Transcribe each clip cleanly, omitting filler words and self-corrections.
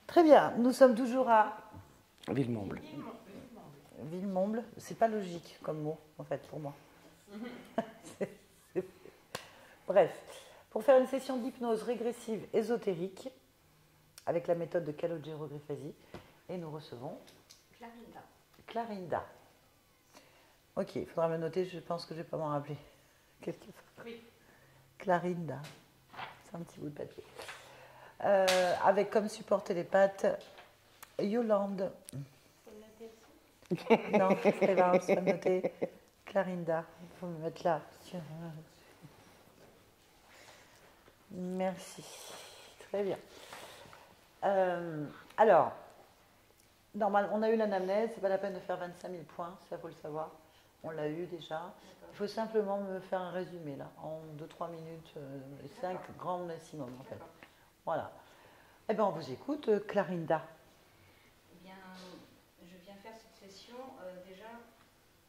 Très bien, nous sommes toujours à Villemomble. Villemomble. C'est pas logique comme mot, en fait, pour moi. C'est- Bref, pour faire une session d'hypnose régressive ésotérique avec la méthode de Calogero-Griffasi, et nous recevons Clarinda. Clarinda. Ok, il faudra me noter, je pense que je ne vais pas m'en rappeler. Qu'est-ce qu'il faut? Oui. Clarinda. C'est un petit bout de papier. Avec comme support télépathe Yolande. Faut le noter aussi. Non, c'est là, c'est pas noté. Clarinda. Il faut me mettre là. Merci. Très bien. Alors, normal, on a eu l'anamnèse, c'est pas la peine de faire 25 000 points, ça faut le savoir. On l'a eu déjà. Il faut simplement me faire un résumé là, en 2-3 minutes, 5 grand maximum en fait. Voilà. Eh bien, on vous écoute, Clarinda. Eh bien, je viens faire cette session déjà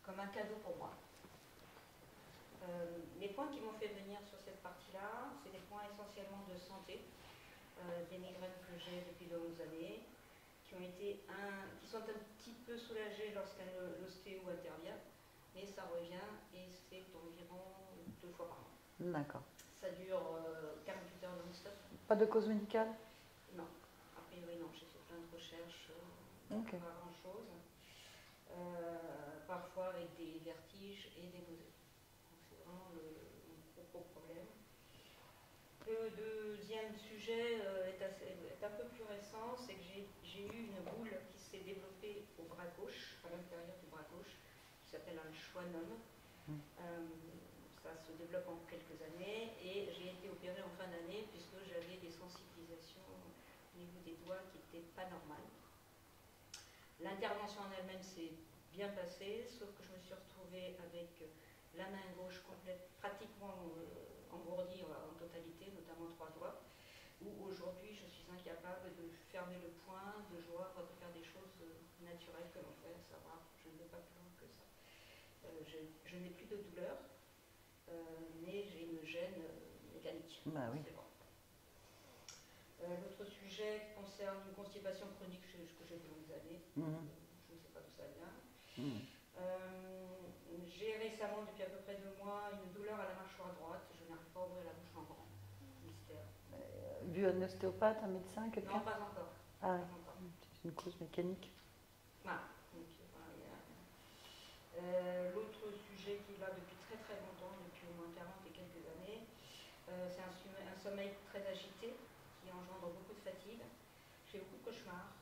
comme un cadeau pour moi. Les points qui m'ont fait venir sur cette partie-là, c'est des points essentiellement de santé, des migraines que j'ai depuis de longues années, qui sont un petit peu soulagées lorsqu'un l'ostéo intervient, mais ça revient et c'est environ 2 fois par mois. D'accord. Ça dure 48 heures non-stop. Pas de cause médicale? Non, a priori non, j'ai fait plein de recherches, Ok. pas grand-chose. Parfois avec des vertiges et des nausées. Donc c'est vraiment mon gros problème. Le deuxième sujet est un peu plus récent, c'est que j'ai eu une boule qui s'est développée au bras gauche, à l'intérieur du bras gauche, qui s'appelle un schwannome. Ça se développe en quelques années et j'ai été opérée en fin d'année puisque j'avais des sensibilisations au niveau des doigts qui n'étaient pas normales. L'intervention en elle-même s'est bien passée, sauf que je me suis retrouvée avec la main gauche complète, pratiquement engourdie en totalité, notamment 3 doigts, où aujourd'hui je suis incapable de fermer le poing, de joindre, de faire des choses naturelles que l'on fait, à savoir, je ne vais pas plus loin que ça. Je n'ai plus de douleur, mais j'ai une gêne mécanique. Bah oui. L'autre sujet concerne une constipation chronique que j'ai de longues années. Je ne sais pas d'où ça vient. J'ai récemment, depuis à peu près 2 mois, une douleur à la mâchoire droite. Je n'arrive pas à ouvrir la bouche en grand. Mystère. Vu un ostéopathe, un médecin, quelqu'un? Non, pas encore. Ah oui, Pas encore. c'est une cause mécanique. Voilà. Donc, voilà, l'autre sujet qui est là depuis très très longtemps, depuis au moins 40 et quelques années, c'est un sommeil très agité qui engendre beaucoup de fatigue. J'ai beaucoup de cauchemars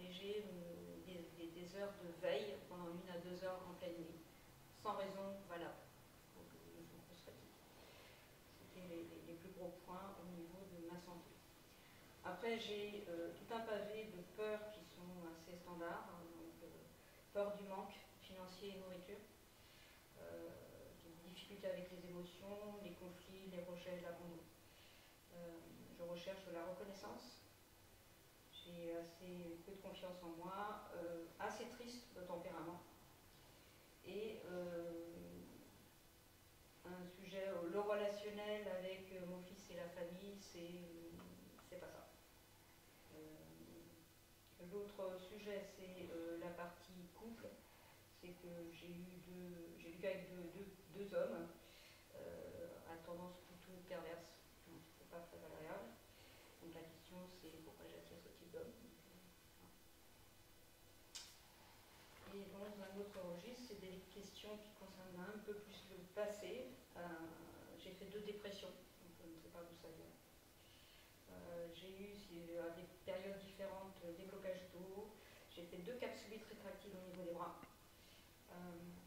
et j'ai des heures de veille pendant 1 à 2 heures en pleine nuit, sans raison valable. Donc une grosse fatigue. C'était les plus gros points au niveau de ma santé. Après, j'ai tout un pavé de peurs qui sont assez standards. Donc, peur du manque financier et nourriture, des difficultés avec les émotions, les conflits, les rejets, l'abandon. Je recherche de la reconnaissance. J'ai assez peu de confiance en moi, assez triste de tempérament. Et un sujet, le relationnel avec mon fils et la famille, c'est pas ça. L'autre sujet, c'est la partie couple. C'est que j'ai vécu avec deux hommes à tendance plutôt perverse. Donc c'est pas très agréable. Donc la question, c'est pourquoi j'attire ce type d'homme. Et dans un autre registre, c'est des questions qui concernent un peu plus le passé. J'ai fait 2 dépressions, donc je ne sais pas d'où ça vient. J'ai eu, à des périodes différentes, des blocages d'eau. J'ai fait 2 capsulites rétractiles au niveau des bras.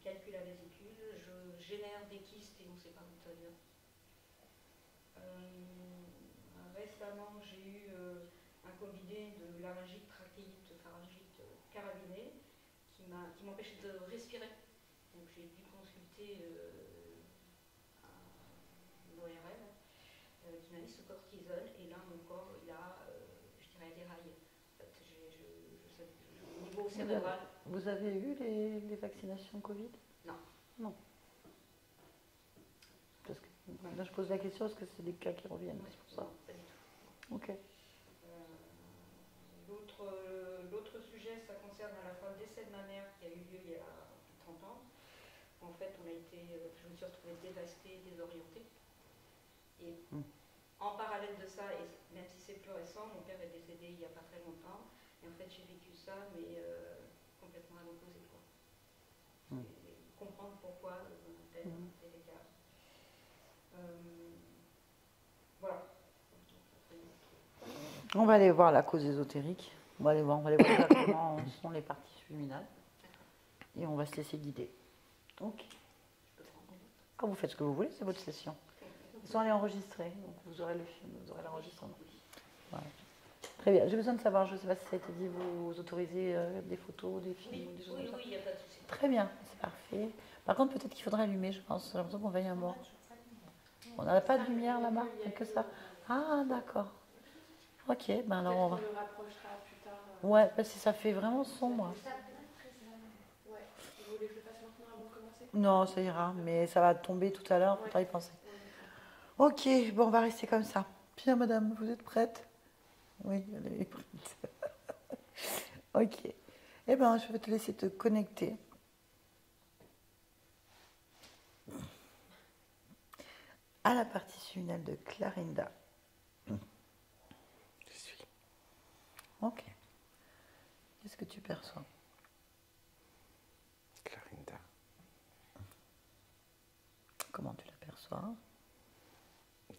Calcul à vésicule. Je génère des kystes et on ne sait pas d'où ça vient. Récemment, j'ai eu un combiné de laryngite, trachéite, pharyngite carabinée qui m'empêchait de respirer. Donc j'ai dû consulter un ORL qui m'a mis sous cortisone et là mon corps il a, je dirais, déraillé. En fait, au niveau cérébral. Vous avez eu les vaccinations Covid? Non. Non. Parce que, là, je pose la question parce que c'est des cas qui reviennent, c'est pour ça. Non, pas du tout. Ok. sujet, ça concerne à la fois le décès de ma mère qui a eu lieu il y a 30 ans. En fait, je me suis retrouvée dévastée, désorientée. Et en parallèle de ça, et même si c'est plus récent, mon père est décédé il n'y a pas très longtemps. Et en fait, j'ai vécu ça, mais complètement à l'opposé, quoi. Comprendre pourquoi tel écart. Voilà. On va aller voir la cause ésotérique. On va aller voir exactement où sont les parties subliminales. Et on va se laisser guider. Ok. Quand vous faites ce que vous voulez, c'est votre session. Ils sont allés enregistrer, donc vous aurez le film, vous aurez l'enregistrement. Voilà. Très bien. J'ai besoin de savoir, je ne sais pas si ça a été dit, vous autorisez des photos, des films ou des choses comme ça. Oui, il n'y a pas de souci. Très bien, c'est parfait. Par contre, peut-être qu'il faudrait allumer, je pense. J'ai l'impression qu'on veille un mort. On n'a pas de lumière là-bas, il n'y a que ça. Ah, d'accord. Ok, ben alors on va. On le rapprochera plus tard. Ouais, parce que ça fait vraiment sombre. Ouais. Vous voulez que je le fasse maintenant avant de commencer? Non, ça ira, mais ça va tomber tout à l'heure, il faudra y penser. Ok, bon, on va rester comme ça. Bien, madame, vous êtes prête? Oui, elle est prête. Ok. Eh bien, je vais te laisser te connecter. À la partie subliminale de Clarinda. Je suis. Ok. Qu'est-ce que tu perçois? Clarinda. Comment tu l'aperçois?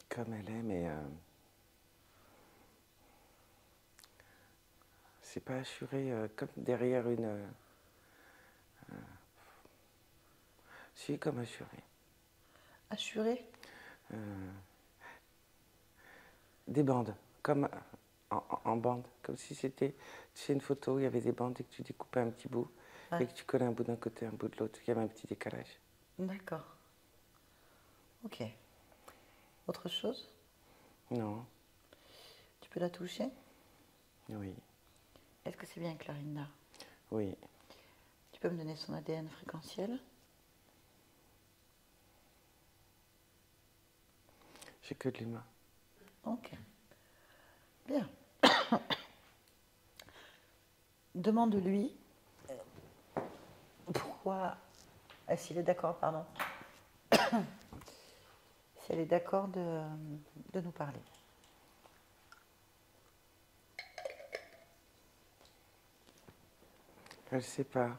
Comme elle est, mais c'est pas assuré, comme derrière une. Si, comme assuré. Assuré? Des bandes, comme en bande, comme si c'était, tu sais, une photo, il y avait des bandes et que tu découpais un petit bout, Ouais. et que tu collais un bout d'un côté, un bout de l'autre, il y avait un petit décalage. D'accord. Ok. Autre chose? Non, Tu peux la toucher? oui, Est-ce que c'est bien Clarinda? oui. Tu peux me donner son ADN fréquentiel? J'ai que de l'humain. Ok. Bien. Demande-lui pourquoi, s'il est d'accord, pardon, si elle est d'accord de nous parler. Elle ne sait pas,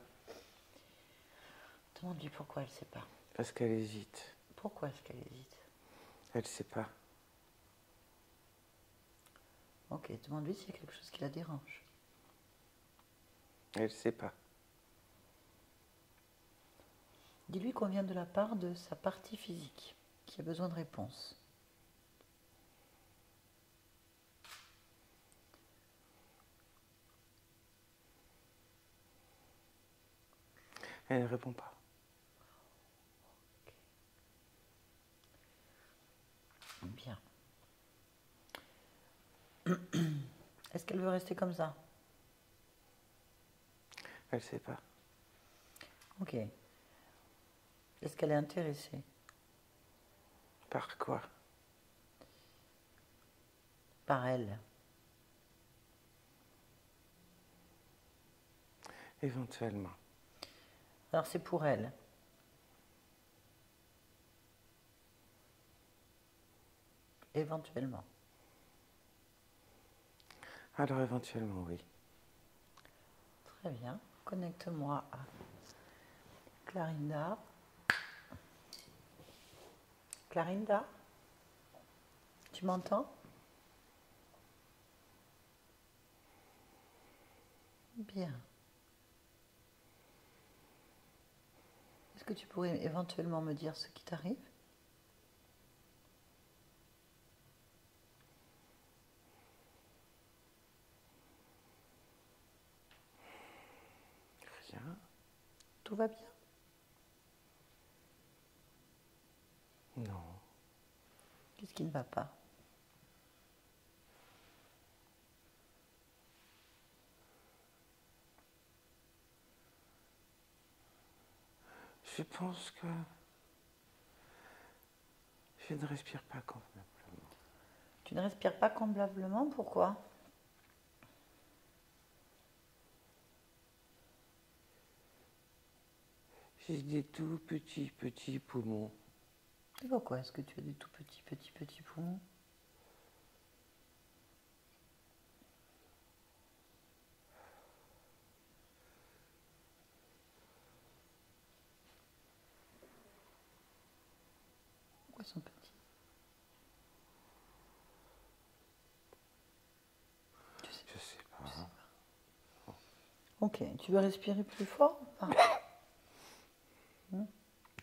Demande-lui pourquoi elle ne sait pas. parce qu'elle hésite. Pourquoi est-ce qu'elle hésite? Elle ne sait pas. Ok, demande-lui s'il y a quelque chose qui la dérange. Elle ne sait pas. Dis-lui qu'on vient de la part de sa partie physique, qui a besoin de réponse. Elle ne répond pas. Bien. Est-ce qu'elle veut rester comme ça? Elle ne sait pas. Ok. Est-ce qu'elle est intéressée? Par quoi? Par elle? Éventuellement. Alors c'est pour elle. Éventuellement. Alors éventuellement, oui. Très bien. Connecte-moi à Clarinda. Clarinda, tu m'entends? Bien. Est-ce que tu pourrais éventuellement me dire ce qui t'arrive? Rien. Tout va bien? Non. Qu'est-ce qui ne va pas? Je pense que je ne respire pas convenablement. Tu ne respires pas convenablement, pourquoi? J'ai des tout petits poumons. Et pourquoi est-ce que tu as des tout petits poumons? Pourquoi ils sont petits? Je sais pas. Ok, tu veux respirer plus fort ou pas?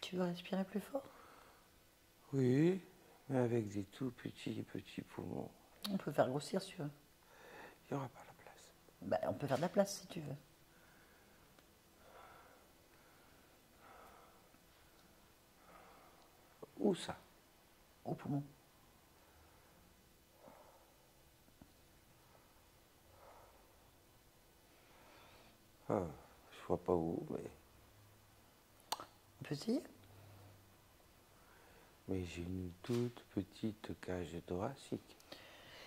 Tu veux respirer plus fort? Oui, mais avec des tout petits poumons. On peut faire grossir si tu veux. Il n'y aura pas la place. Bah, on peut faire de la place si tu veux. Où ça? Au poumon. Ah, je vois pas où, On peut essayer? mais j'ai une toute petite cage thoracique.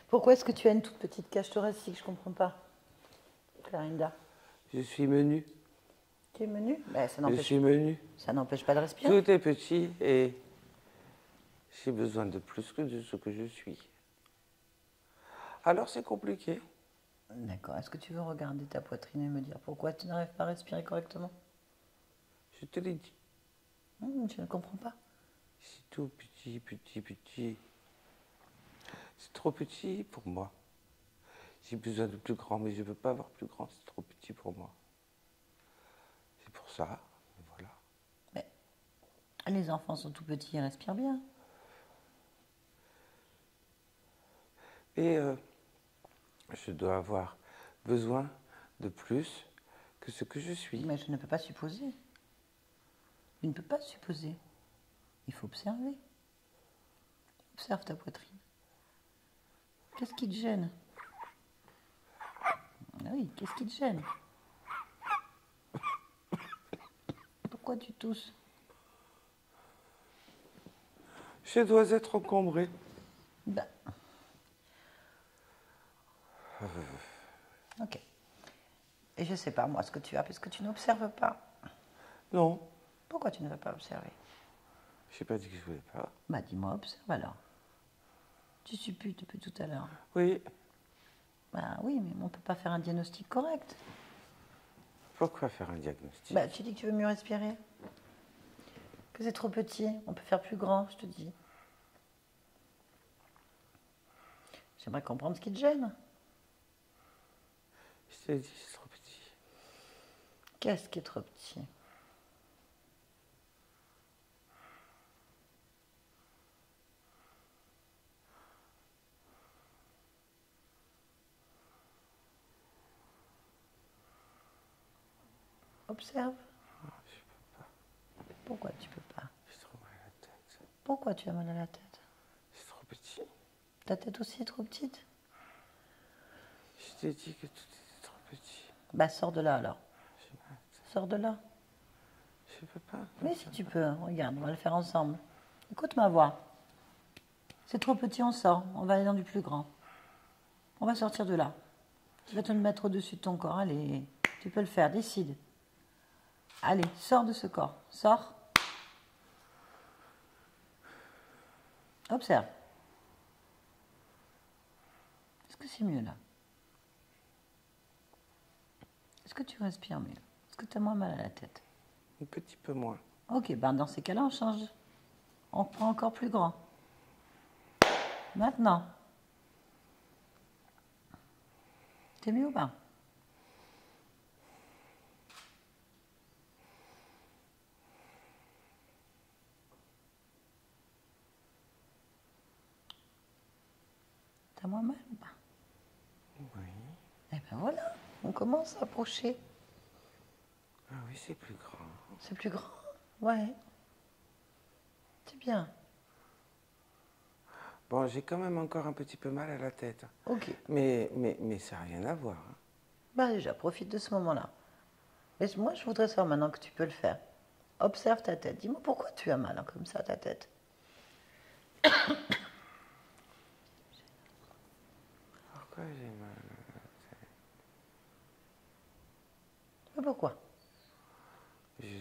Pourquoi est-ce que tu as une toute petite cage thoracique? Je comprends pas. Clarinda. Je suis menu. Tu es menu? Bah, Je suis menu. ça n'empêche pas de respirer. Tout est petit et j'ai besoin de plus que de ce que je suis. Alors c'est compliqué. D'accord. Est-ce que tu veux regarder ta poitrine et me dire pourquoi tu n'arrives pas à respirer correctement? Je te l'ai dit. Je ne comprends pas. C'est tout petit. C'est trop petit pour moi. J'ai besoin de plus grand, mais je ne veux pas avoir plus grand, c'est trop petit pour moi. C'est pour ça, voilà. Mais les enfants sont tout petits, ils respirent bien. Et je dois avoir besoin de plus que ce que je suis. Mais je ne peux pas supposer. Je ne peux pas supposer. Il faut observer. Observe ta poitrine. Qu'est-ce qui te gêne? Ah oui, qu'est-ce qui te gêne? Pourquoi tu tousses? Je dois être encombré. Ben. Ok. Et je sais pas, moi, ce que tu as, parce que tu n'observes pas. Non, Pourquoi tu ne veux pas observer? je n'ai pas dit que je voulais pas. Bah, dis-moi, observe alors. Tu supputes depuis tout à l'heure. Oui, Bah oui, mais on ne peut pas faire un diagnostic correct. pourquoi faire un diagnostic? Bah, tu dis que tu veux mieux respirer. Que c'est trop petit. On peut faire plus grand, je te dis. J'aimerais comprendre ce qui te gêne. Je t'ai dit, c'est trop petit. Qu'est-ce qui est trop petit? Observe. Je peux pas, Pourquoi tu peux pas? j'ai trop mal à la tête. Pourquoi tu as mal à la tête? C'est trop petit. Ta tête aussi est trop petite? Je t'ai dit que tout était trop petit. Bah, sors de là alors. J'ai mal à la tête. Sors de là. Je peux pas. Mais si tu peux, regarde, on va le faire ensemble. Écoute ma voix. C'est trop petit, on sort. On va aller dans du plus grand. On va sortir de là. Tu vas te le mettre au-dessus de ton corps. Allez, tu peux le faire, décide. Allez, sors de ce corps. Sors. Observe. Est-ce que c'est mieux là? Est-ce que tu respires mieux? Est-ce que tu as moins mal à la tête? Un petit peu moins. Ok, ben dans ces cas-là, on change. On prend encore plus grand. Maintenant. C'est mieux ou pas? T'as moins mal ou pas? Oui. Eh ben voilà, on commence à approcher. Ah oui, c'est plus grand. C'est plus grand? Ouais. C'est bien. Bon, j'ai quand même encore un petit peu mal à la tête. Ok. Mais ça n'a rien à voir. Hein. Bah déjà, profite de ce moment-là. Mais moi, je voudrais savoir maintenant que tu peux le faire. Observe ta tête. Dis-moi pourquoi tu as mal hein, comme ça, ta tête. Pourquoi j'ai mal à la tête? Mais pourquoi? Je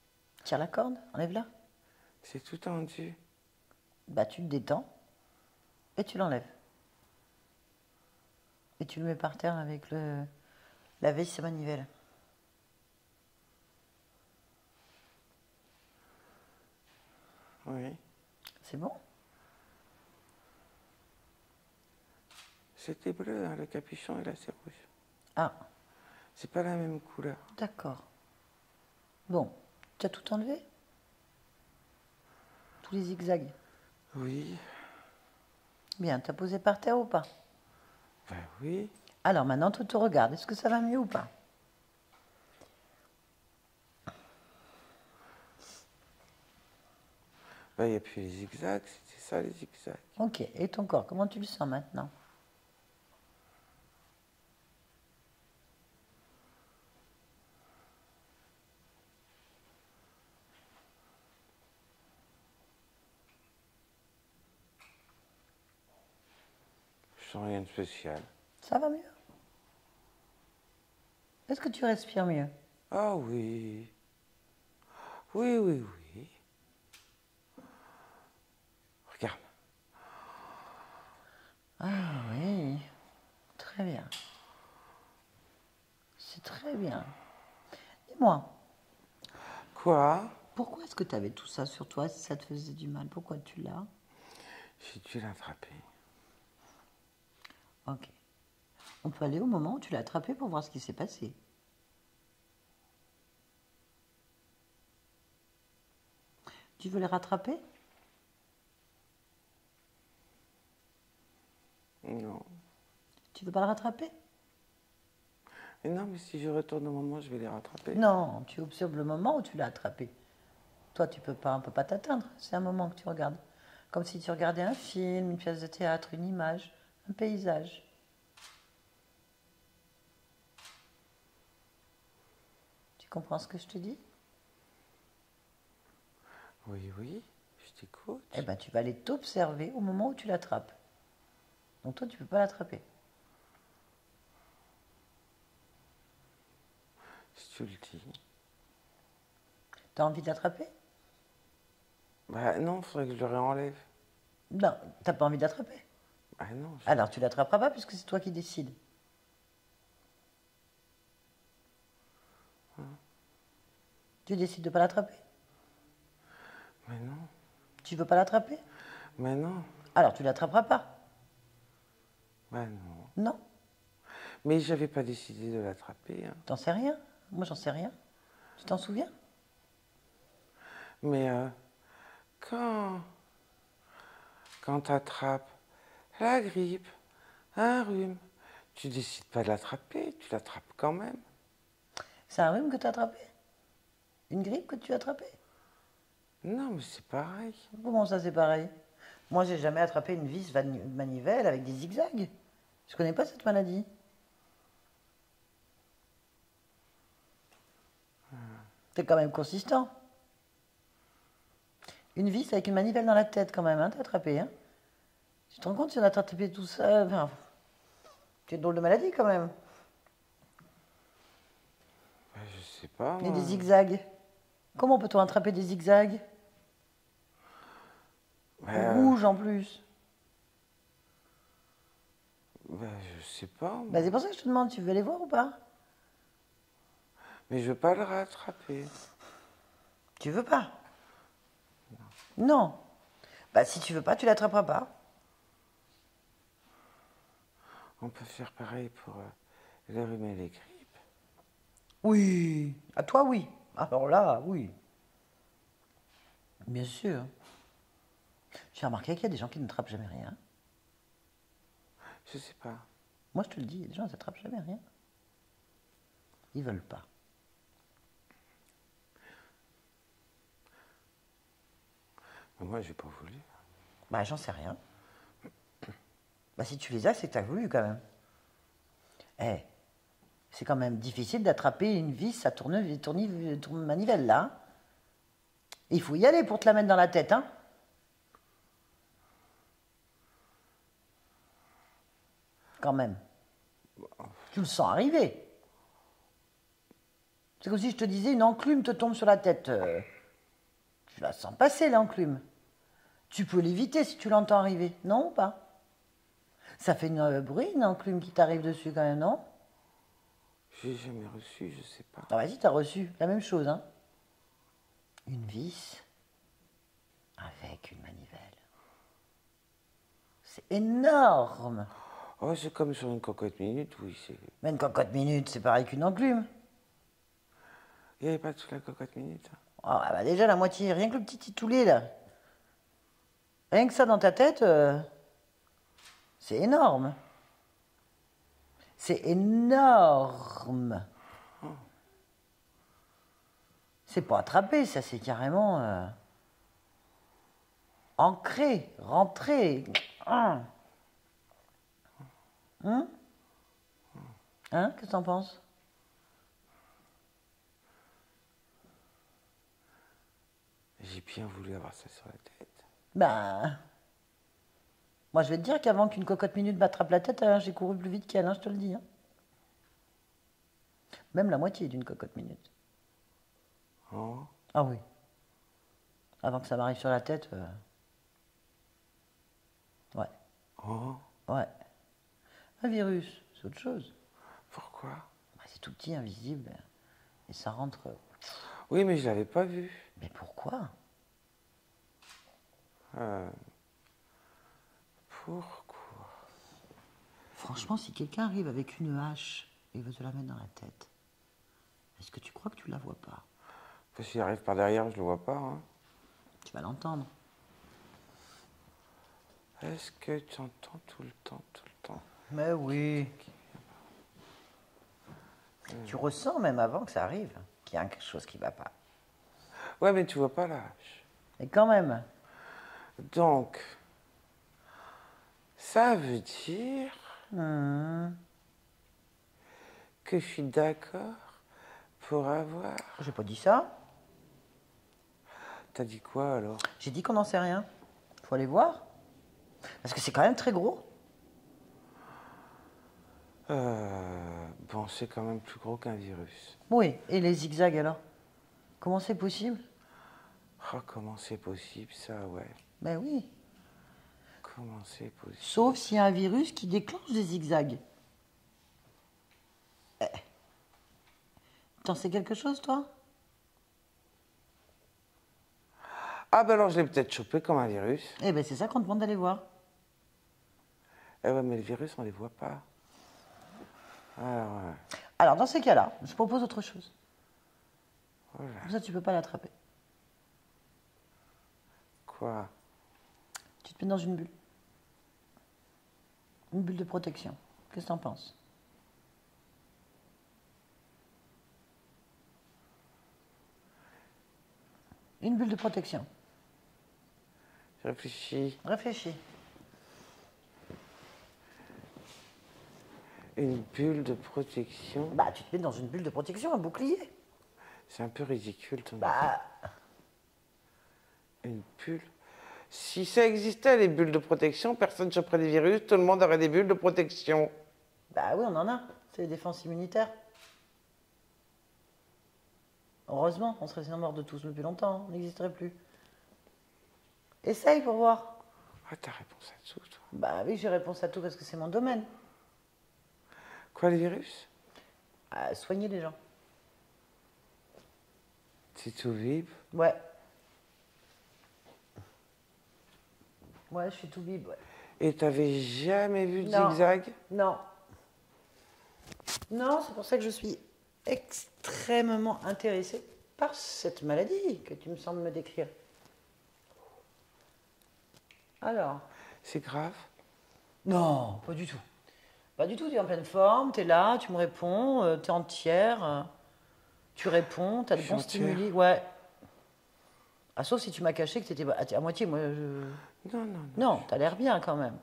Tire la corde, enlève-la. C'est tout tendu. Bah, tu le détends et tu l'enlèves. Et tu le mets par terre avec la vis à manivelle. Oui. C'est bon? C'était bleu, hein, le capuchon, et là, c'est rouge. Ah, C'est pas la même couleur. d'accord. Bon, tu as tout enlevé? tous les zigzags. Oui. Bien, t'as posé par terre ou pas? Ben oui. Alors maintenant, tu te regardes. Est-ce que ça va mieux ou pas? Ben, il n'y a plus les zigzags, c'était ça les zigzags. Ok. Et ton corps, comment tu le sens maintenant? Je sens rien de spécial. Ça va mieux? Est-ce que tu respires mieux? Ah oui. Oui, oui, oui. Regarde. Ah oui, très bien. C'est très bien. Dis-moi, Quoi? pourquoi est-ce que tu avais tout ça sur toi si ça te faisait du mal? Pourquoi tu l'as? J'ai dû l'attraper. Ok. On peut aller au moment où tu l'as attrapé pour voir ce qui s'est passé. Tu veux les rattraper? Non. Tu veux pas le rattraper? Mais non, mais si je retourne au moment, je vais les rattraper. Non, tu observes le moment où tu l'as attrapé. Toi, tu peux pas, on peut pas t'atteindre. C'est un moment que tu regardes. Comme si tu regardais un film, une pièce de théâtre, une image, un paysage. Tu comprends ce que je te dis? Oui, oui, je t'écoute. Eh bien, tu vas aller t'observer au moment où tu l'attrapes. Donc toi, tu peux pas l'attraper. Si tu le dis. Tu as envie de l'attraper? Bah non, il faudrait que je le réenlève. Non, t'as pas envie de l'attraper. Ah non. Alors, tu l'attraperas pas puisque c'est toi qui décides. Tu décides de pas l'attraper? Mais non. Tu veux pas l'attraper? Mais non. Alors, tu l'attraperas pas. Bah non. Non, Mais j'avais pas décidé de l'attraper. Hein. t'en sais rien. Moi, j'en sais rien. Tu t'en souviens? Mais quand tu attrapes la grippe, un rhume, tu décides pas de l'attraper, tu l'attrapes quand même. C'est un rhume que tu as attrapé? Une grippe que tu as attrapée? Non, mais c'est pareil. Comment ça, c'est pareil? Moi, j'ai jamais attrapé une vis manivelle avec des zigzags. Je connais pas cette maladie. T'es quand même consistant. Une vis avec une manivelle dans la tête, quand même, hein, t'as attrapé, hein? Tu te rends compte si on a attrapé tout ça? Enfin, c'est une drôle de maladie, quand même. Bah, je sais pas. Il y a Moi. des zigzags. Comment peut-on attraper des zigzags? Bah, Rouges, en plus. bah, je sais pas. Moi. Bah, c'est pour ça que je te demande, tu veux les voir ou pas? Mais je veux pas le rattraper. Tu veux pas? Non. Bah, si tu veux pas, tu l'attraperas pas. On peut faire pareil pour les rhumes et les grippes. Oui. À toi, oui. Alors là, oui. Bien sûr. J'ai remarqué qu'il y a des gens qui n'attrapent jamais rien. Je sais pas. Moi, je te le dis, les gens n'attrapent jamais rien. Ils veulent pas. Mais moi, j'ai pas voulu. Bah, j'en sais rien. Bah, si tu les as, c'est que t'as voulu quand même. Eh, c'est quand même difficile d'attraper une vis à manivelle là. Hein. Il faut y aller pour te la mettre dans la tête, hein. Quand même. Tu le sens arriver. C'est comme si je te disais une enclume te tombe sur la tête. Tu la sens passer l'enclume. Tu peux l'éviter si tu l'entends arriver, non ou pas? Ça fait une bruit, une enclume qui t'arrive dessus quand même, non? J'ai jamais reçu, je sais pas. Ah vas-y, t'as reçu la même chose, hein? Une vis avec une manivelle. C'est énorme. Oh, c'est comme sur une cocotte minute, oui. Mais une cocotte minute, c'est pareil qu'une enclume. Il n'y avait pas toute la cocotte minute. Hein. Ah bah déjà la moitié, rien que le petit titoulet là. Rien que ça dans ta tête, c'est énorme. C'est énorme. C'est pas attrapé, ça, c'est carrément ancré, rentré. Hein? Hein? Qu'est-ce que t'en penses? J'ai bien voulu avoir ça sur la tête. Ben, moi je vais te dire qu'avant qu'une cocotte minute m'attrape la tête, j'ai couru plus vite qu'elle, je te le dis. Hein. Même la moitié d'une cocotte minute. Oh. Ah oui. Avant que ça m'arrive sur la tête, ouais. Oh. Ouais. Un virus, c'est autre chose. Pourquoi? Bah, c'est tout petit, invisible. Et ça rentre. Oui, mais je l'avais pas vu. Mais pourquoi? Pourquoi? Franchement, si quelqu'un arrive avec une hache et veut te la mettre dans la tête, est-ce que tu crois que tu la vois pas? Parce qu'il arrive par derrière, je le vois pas. Hein. Tu vas l'entendre. Est-ce que tu entends tout le temps? Mais oui. Tu ressens même avant que ça arrive qu'il y a quelque chose qui va pas. Ouais, mais tu vois pas la hache. Et quand même. Donc, ça veut dire que je suis d'accord pour avoir... J'ai pas dit ça. T'as dit quoi alors? J'ai dit qu'on n'en sait rien. Faut aller voir. Parce que c'est quand même très gros. Bon, c'est quand même plus gros qu'un virus. Oui, et les zigzags alors? Comment c'est possible? Oh, comment c'est possible ça, ouais. Ben oui. Comment c'est possible? Sauf s'il y a un virus qui déclenche des zigzags. T'en sais quelque chose, toi? Ah ben alors je l'ai peut-être chopé comme un virus. Eh ben c'est ça qu'on te demande d'aller voir. Eh ouais, mais les virus, on les voit pas. Alors, ouais. Alors dans ces cas-là, je propose autre chose. Voilà. Comme ça, tu peux pas l'attraper. Quoi? Tu te mets dans une bulle. Une bulle de protection. Qu'est-ce que t'en penses? Une bulle de protection. Je réfléchis. Réfléchis. Une bulle de protection. Bah, tu te mets dans une bulle de protection, un bouclier. C'est un peu ridicule ton idée. Bah, Une bulle. Si ça existait, les bulles de protection, personne ne choperait des virus, tout le monde aurait des bulles de protection. bah oui, on en a. C'est les défenses immunitaires. Heureusement, on serait sinon morts de tous depuis longtemps. On n'existerait plus. Essaye pour voir. Ah, t'as réponse à tout, toi. Bah oui, j'ai réponse à tout parce que c'est mon domaine. Quoi, les virus? À soigner les gens. C'est tout vibre. Ouais. Ouais, je suis tout bib, ouais. Et t'avais jamais vu de Non. zigzag? Non. Non, c'est pour ça que je suis extrêmement intéressée par cette maladie que tu me sembles me décrire. Alors? C'est grave? Non, pas du tout. Pas du tout, tu es en pleine forme, tu es là, tu me réponds, tu es entière, tu réponds, tu as de Je suis bons entière. stimuli. Ouais. Ah, sauf si tu m'as caché que tu étais à moitié. Moi, Non, non, non. Non, tu as l'air bien quand même.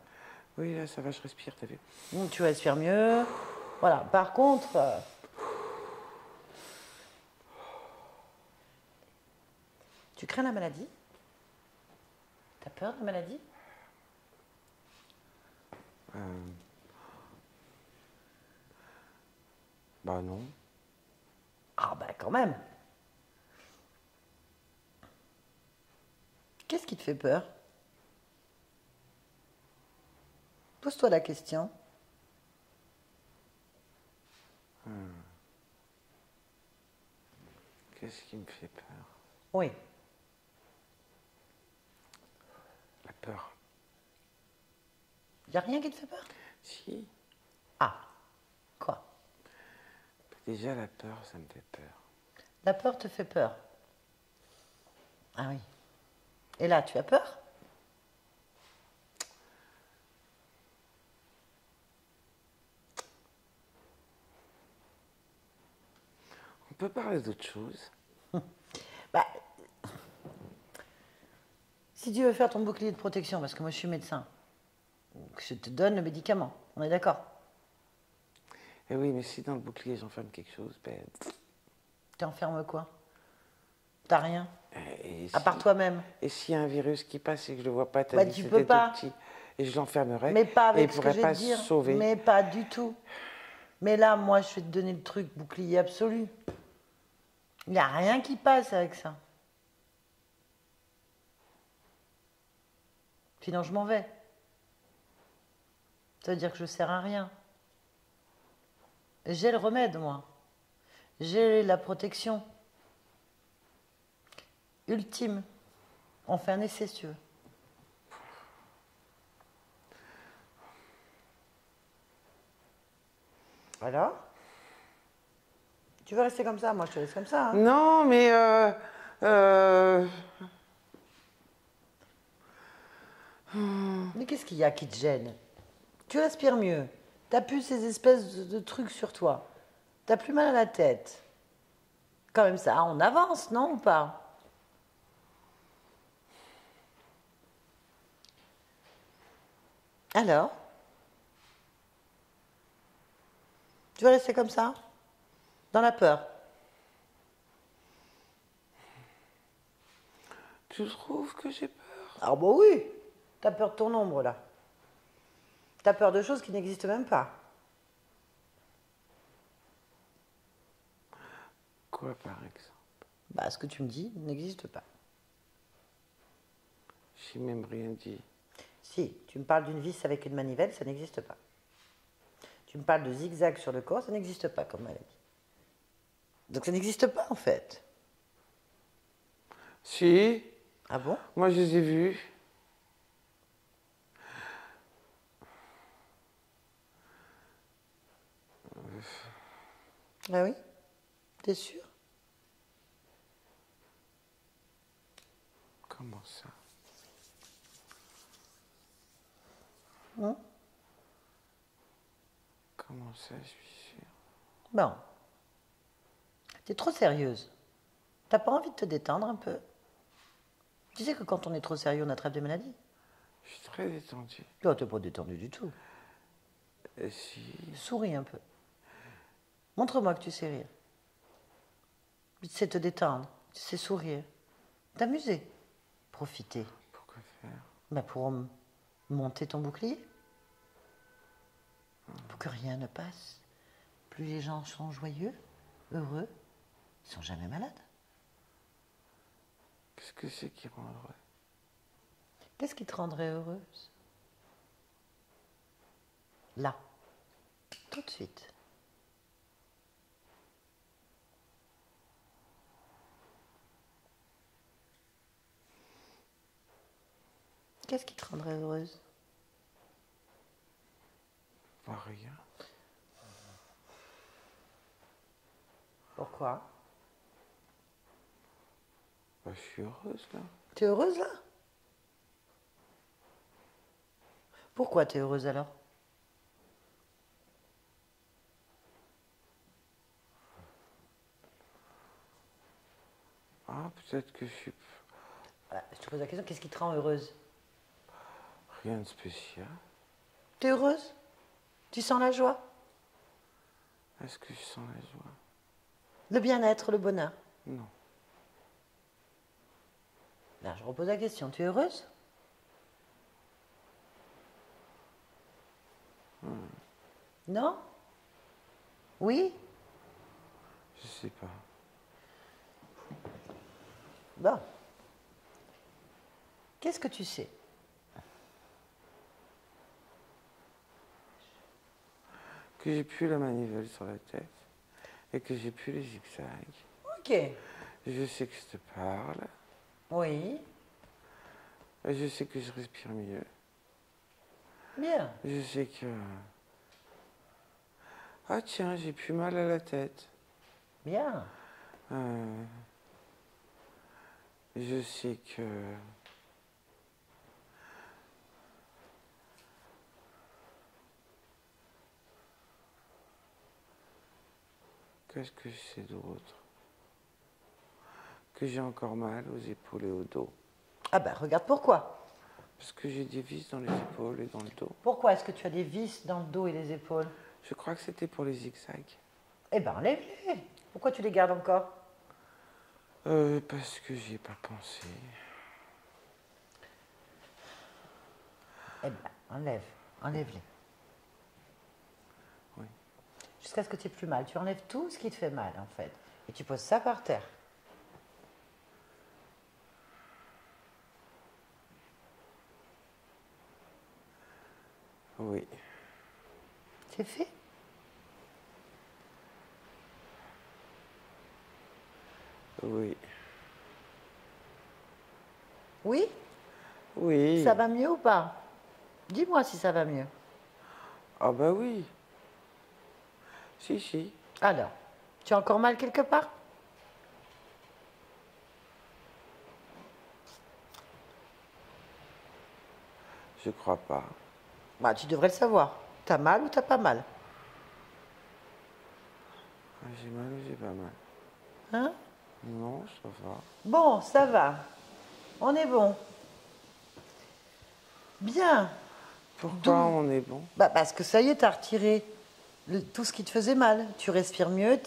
Oui, là, ça va, je respire, t'as vu? Tu respires mieux. Voilà. Par contre, tu crains la maladie? T'as peur de la maladie? Bah non. Ah bah quand même. Qu'est-ce qui te fait peur? Pose-toi la question. Qu'est-ce qui me fait peur? Oui. La peur. Il n'y a rien qui te fait peur? Si. Ah. Quoi? Déjà, la peur, ça me fait peur. La peur te fait peur. Ah oui. Et là, tu as peur? peut parler d'autre chose. Bah, si tu veux faire ton bouclier de protection, parce que moi je suis médecin, je te donne le médicament. On est d'accord? Eh oui, mais si dans le bouclier j'enferme quelque chose, ben. Tu enfermes quoi? T'as rien? Et À part toi-même. Et s'il y a un virus qui passe et que je le vois pas, t'as Bah, dit tu que peux c'était pas. tout petit, et je l'enfermerai, Mais pas et il avec ce que pourrait je vais pas te se dire. sauver. Mais pas du tout. Mais là, moi, je vais te donner le truc bouclier absolu. Il n'y a rien qui passe avec ça. Sinon, je m'en vais. Ça veut dire que je sers à rien. J'ai le remède, moi. J'ai la protection. Ultime. On fait un essai, si tu veux. Alors? Tu veux rester comme ça? Moi, je te laisse comme ça. Hein. Non, mais Mais qu'est-ce qu'il y a qui te gêne? Tu respires mieux. T'as plus ces espèces de trucs sur toi. T'as plus mal à la tête. Quand même ça, on avance, non ou pas? Alors? Tu veux rester comme ça? Dans la peur? tu trouves que j'ai peur? Ah bah oui! T'as peur de ton ombre, là. T'as peur de choses qui n'existent même pas. Quoi, par exemple? Bah, ce que tu me dis n'existe pas. J'ai même rien dit. Si, tu me parles d'une vis avec une manivelle, ça n'existe pas. Tu me parles de zigzag sur le corps, ça n'existe pas comme maladie. Donc ça n'existe pas en fait. Si, Ah bon? moi je les ai vus. Ah oui? T'es sûr? Comment ça? Hein? Comment ça, je suis sûr? Bon. T'es trop sérieuse. T'as pas envie de te détendre un peu? Tu sais que quand on est trop sérieux, on attrape des maladies. Je suis très détendu. Toi, t'es pas détendu du tout. Et si... Souris un peu. Montre-moi que tu sais rire. Tu sais te détendre. Tu sais sourire. T'amuser. Profiter. Pourquoi faire? Bah pour monter ton bouclier. Pour que rien ne passe. Plus les gens sont joyeux, heureux, ils sont jamais malades. Qu'est-ce que c'est qui rend heureux? Qu'est-ce qui te rendrait heureuse? Là. Tout de suite. Qu'est-ce qui te rendrait heureuse? Pas rien. Pourquoi? Bah, je suis heureuse là. T'es heureuse là? Pourquoi t'es heureuse alors? Ah, peut-être que je suis... Voilà, je te pose la question, qu'est-ce qui te rend heureuse? Rien de spécial. T'es heureuse? Tu sens la joie? Est-ce que je sens la joie? Le bien-être, le bonheur? Non. Là, je repose la question, tu es heureuse? Non? Oui? Je sais pas. Bon. Qu'est-ce que tu sais? Que j'ai plus la manivelle sur la tête et que j'ai plus les zigzags. Ok. Je sais que je te parle. Oui. Et je sais que je respire mieux. Bien. Je sais que... Ah tiens, j'ai plus mal à la tête. Bien. Je sais que... Qu'est-ce que je sais d'autre? que j'ai encore mal aux épaules et au dos. Ah ben, regarde pourquoi. Parce que j'ai des vis dans les épaules et dans le dos. Pourquoi est-ce que tu as des vis dans le dos et les épaules? Je crois que c'était pour les zigzags. Eh ben, enlève-les. Pourquoi tu les gardes encore? Parce que j'y ai pas pensé. Eh ben, enlève-les. Oui. Jusqu'à ce que tu aies plus mal. Tu enlèves tout ce qui te fait mal, en fait. Et tu poses ça par terre. Oui. C'est fait? Oui. Oui? Oui. Ça va mieux ou pas? Dis-moi si ça va mieux. Ah bah oui. Si, si. Alors, tu as encore mal quelque part? Je crois pas. Bah, tu devrais le savoir. T'as mal ou t'as pas mal? Ah, j'ai mal ou j'ai pas mal? Hein? Non, ça va. Bon, ça va. On est bon. Bien. Pourquoi on est bon? Bah, parce que ça y est, t'as retiré tout ce qui te faisait mal. Tu respires mieux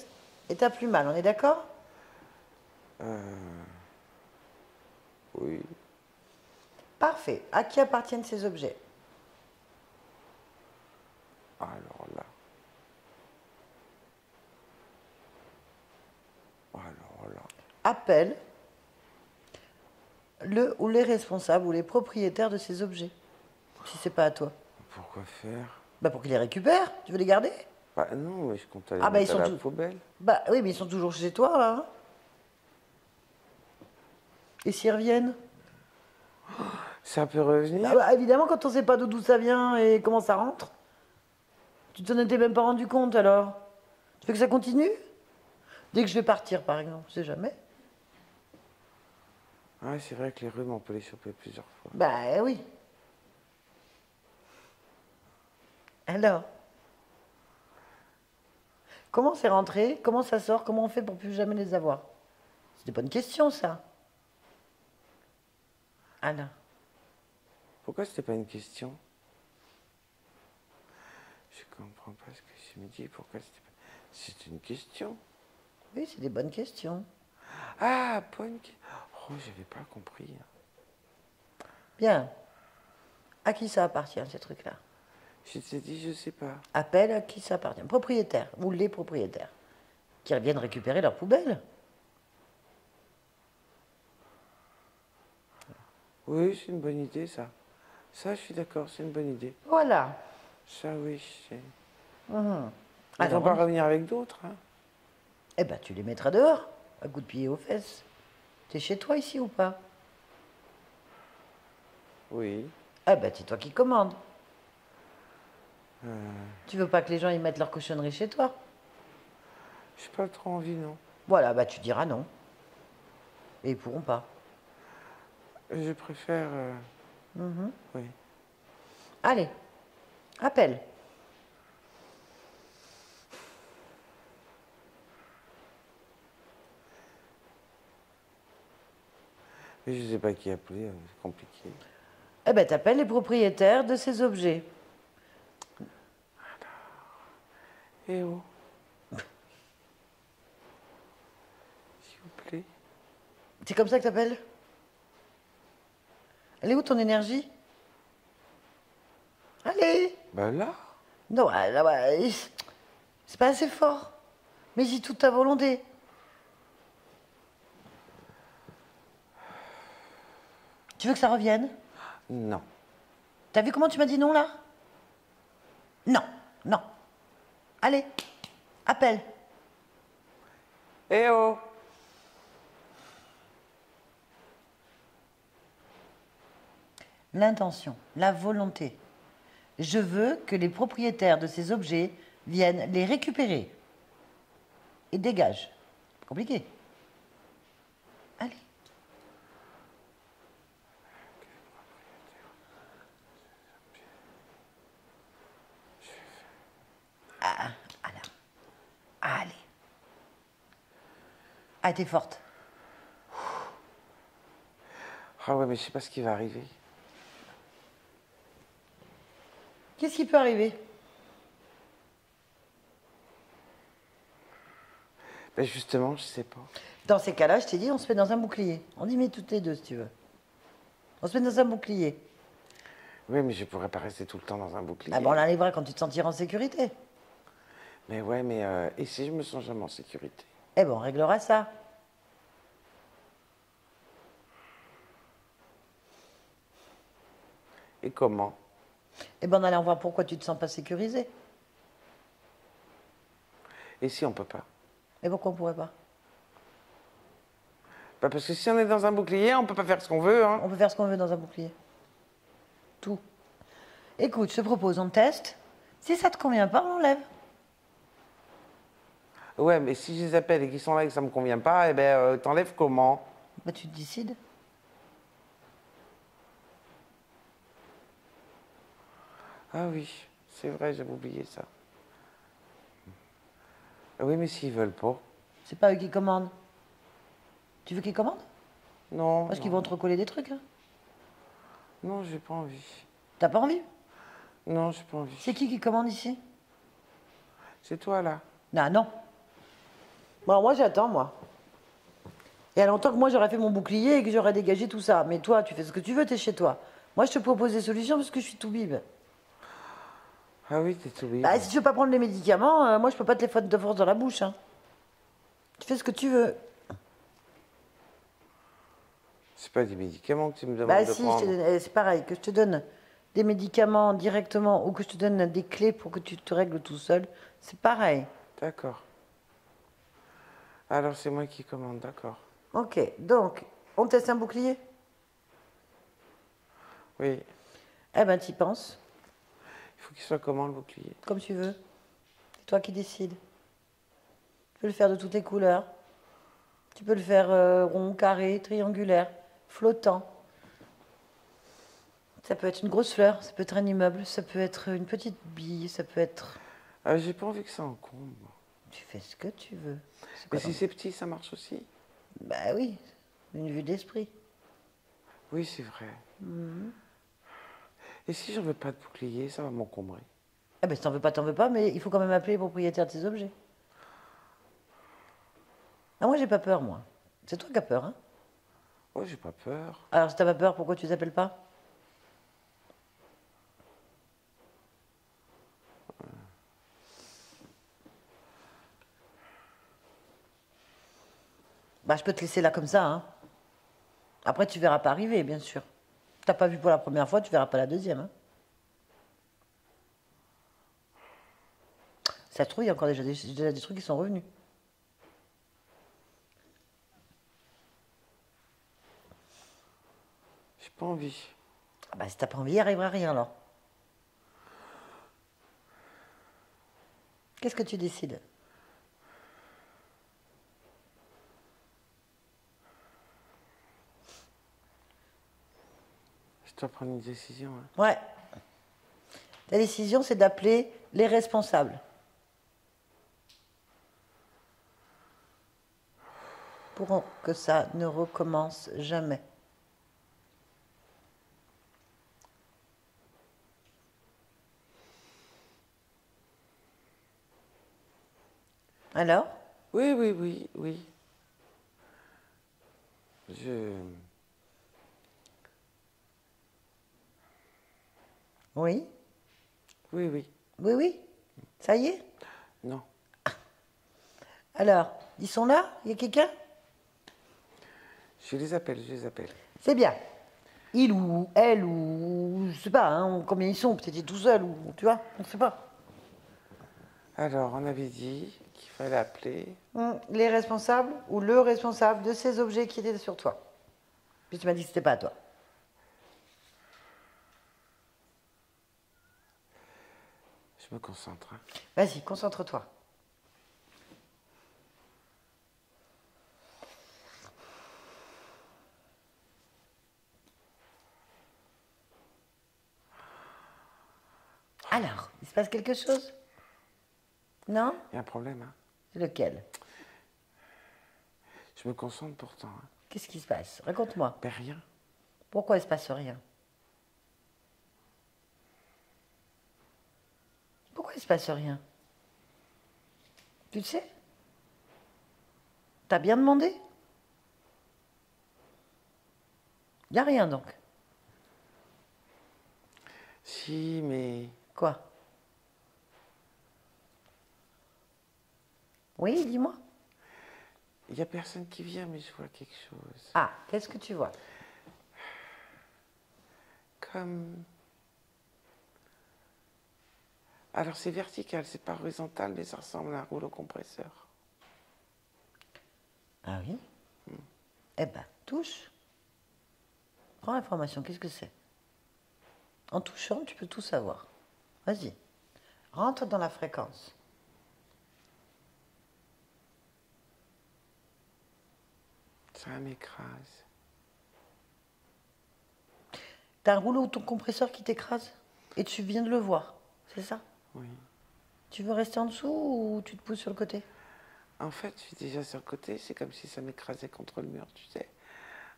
et t'as plus mal. On est d'accord? Oui. Parfait. À qui appartiennent ces objets? Alors là. Alors là. Appelle le ou les responsables ou les propriétaires de ces objets. Si c'est pas à toi. Pourquoi faire? Bah, pour qu'ils les récupèrent. Tu veux les garder? Bah non, mais je compte aller Ah, bah, mettre ils sont à la tous- poubelle. Bah oui, mais ils sont toujours chez toi, là. Hein. Et s'ils reviennent? Ça peut revenir? Ah bah, évidemment, quand on sait pas d'où ça vient et comment ça rentre. Tu t'en étais même pas rendu compte, alors? Tu veux que ça continue? Dès que je vais partir, par exemple, je sais jamais. Ah, c'est vrai que les rhumes, on peut les choper plusieurs fois. Bah oui. Alors? Comment c'est rentré? Comment ça sort? Comment on fait pour plus jamais les avoir? C'est des bonnes questions, ça. Alors? Pourquoi c'était pas une question? Je comprends pas ce que je me dis. Pourquoi c'était pas... C'est une question. Oui, c'est des bonnes questions. Ah, pas une question. Oh, j'avais pas compris. Bien. À qui ça appartient, ces trucs-là? Je t'ai dit, je sais pas. Appelle à qui ça appartient. Propriétaire ou les propriétaires qui reviennent récupérer leur poubelle. Oui, c'est une bonne idée, ça. Ça, je suis d'accord, c'est une bonne idée. Voilà. Ça, oui, c'est... Mhm. Ils vont Alors, pas revenir avec d'autres, hein. eh ben, tu les mettras dehors, à coups de pied aux fesses. T'es chez toi ici ou pas? Oui. Ah ben, c'est toi qui commandes. Tu veux pas que les gens y mettent leur cochonnerie chez toi? J'ai pas trop envie, non. Voilà, bah tu diras non. Et ils pourront pas. Je préfère... Mhm. Oui. Allez, appelle. Mais je sais pas qui appeler, c'est compliqué. Eh ben, t'appelles les propriétaires de ces objets. Eh oh. S'il vous plaît. C'est comme ça que t'appelles? Elle est où ton énergie? Allez! Ben là. Non, là, c'est pas assez fort. Mets-y toute ta volonté. Tu veux que ça revienne? Non. T'as vu comment tu m'as dit non là? Non, non. Allez, appelle. Eh oh. L'intention, la volonté. Je veux que les propriétaires de ces objets viennent les récupérer. Et dégagent. Compliqué. Allez. Ah, alors. Allez. Ah, t'es forte. Ah ouais, mais je sais pas ce qui va arriver. Qu'est-ce qui peut arriver? Ben justement, je sais pas. Dans ces cas-là, je t'ai dit, on se met dans un bouclier. On y met toutes les deux, si tu veux. On se met dans un bouclier. Oui, mais je pourrais pas rester tout le temps dans un bouclier. Ah ben, on l'arrivera quand tu te sentiras en sécurité. Mais ouais, mais et si je me sens jamais en sécurité? Eh ben, on réglera ça. Et comment? Eh ben, on allait voir pourquoi tu te sens pas sécurisé. Et si on peut pas? Et pourquoi on pourrait pas? Bah parce que si on est dans un bouclier, on peut pas faire ce qu'on veut, hein. On peut faire ce qu'on veut dans un bouclier. Tout. Écoute, je te propose, on teste. Si ça te convient pas, on l'enlève. Ouais, mais si je les appelle et qu'ils sont là et que ça me convient pas, eh ben t'enlèves comment? Bah, tu te décides. Ah oui, c'est vrai, j'avais oublié ça. Ah oui, mais s'ils veulent pas? C'est pas eux qui commandent. Tu veux qu'ils commandent? Non. Parce qu'ils non. vont te recoller des trucs. Hein. Non, j'ai pas envie. T'as pas envie? Non, j'ai pas envie. C'est qui commande ici? C'est toi là. Non, non. Bon, moi j'attends, moi. Et il y a longtemps que moi j'aurais fait mon bouclier et que j'aurais dégagé tout ça. Mais toi, tu fais ce que tu veux, t'es chez toi. Moi je te propose des solutions parce que je suis tout bib. Ah oui, t'es tout libre. Bah, si tu veux pas prendre les médicaments, moi je peux pas te les foutre de force dans la bouche. Hein. Tu fais ce que tu veux. C'est pas des médicaments que tu me demandes Bah de si, prendre. c'est pareil, que je te donne des médicaments directement ou que je te donne des clés pour que tu te règles tout seul, c'est pareil. D'accord. Alors c'est moi qui commande, d'accord. Ok, donc, on teste un bouclier? Oui. Eh ben, t'y penses, Il faut qu'il soit comment le bouclier? comme tu veux. C'est toi qui décides. Tu peux le faire de toutes les couleurs. Tu peux le faire rond, carré, triangulaire, flottant. Ça peut être une grosse fleur, ça peut être un immeuble, ça peut être une petite bille, ça peut être... Ah, j'ai pas envie que ça encombre. Tu fais ce que tu veux. C'est Mais quoi, si c'est petit, ça marche aussi? Bah oui, une vue d'esprit. Oui, c'est vrai. Et si j'en veux pas de bouclier, ça va m'encombrer. Ah ben, si t'en veux pas, mais il faut quand même appeler les propriétaires de tes objets. Ah, moi, j'ai pas peur, moi. C'est toi qui as peur, hein? Oh, j'ai pas peur. Alors, si t'as pas peur, pourquoi tu les appelles pas? Bah, je peux te laisser là comme ça, hein. Après, tu verras pas arriver, bien sûr. T'as pas vu pour la première fois, tu verras pas la deuxième, hein. Ça se trouve, il y a encore déjà des trucs qui sont revenus. J'ai pas envie. Ah bah, si t'as pas envie, il arrivera rien, alors. Qu'est-ce que tu décides? Je dois prendre une décision. Hein. Ouais. Ta décision, c'est d'appeler les responsables. Pour que ça ne recommence jamais. Alors? Oui, oui, oui, oui. Oui? Oui, oui. Oui, oui? Ça y est? Non. Alors, ils sont là? Il y a quelqu'un? Je les appelle, je les appelle. C'est bien. Il ou elle ou je sais pas hein, combien ils sont, peut-être ils sont tout seuls ou tu vois, on ne sait pas. Alors, on avait dit qu'il fallait appeler. Les responsables ou le responsable de ces objets qui étaient sur toi. Puis tu m'as dit que c'était pas à toi. Je me concentre. Hein. Vas-y, concentre-toi. Alors, il se passe quelque chose? Non? Il y a un problème. Hein. Lequel? Je me concentre pourtant. Hein. Qu'est-ce qui se passe? Raconte-moi. Ben rien. Pourquoi il se passe rien? Pourquoi il se passe rien? Tu le sais? T'as bien demandé? Il n'y a rien donc. Si, mais Quoi? Oui, dis-moi. il n'y a personne qui vient, mais je vois quelque chose. Ah, qu'est-ce que tu vois? Comme... Alors c'est vertical, c'est pas horizontal, mais ça ressemble à un rouleau compresseur. Ah oui? Eh ben, touche. Prends l'information, qu'est-ce que c'est? En touchant, tu peux tout savoir. Vas-y. Rentre dans la fréquence. Ça m'écrase. T'as un rouleau ton compresseur qui t'écrase et tu viens de le voir, c'est ça? Oui. Tu veux rester en dessous ou tu te pousses sur le côté? En fait, je suis déjà sur le côté, c'est comme si ça m'écrasait contre le mur, tu sais.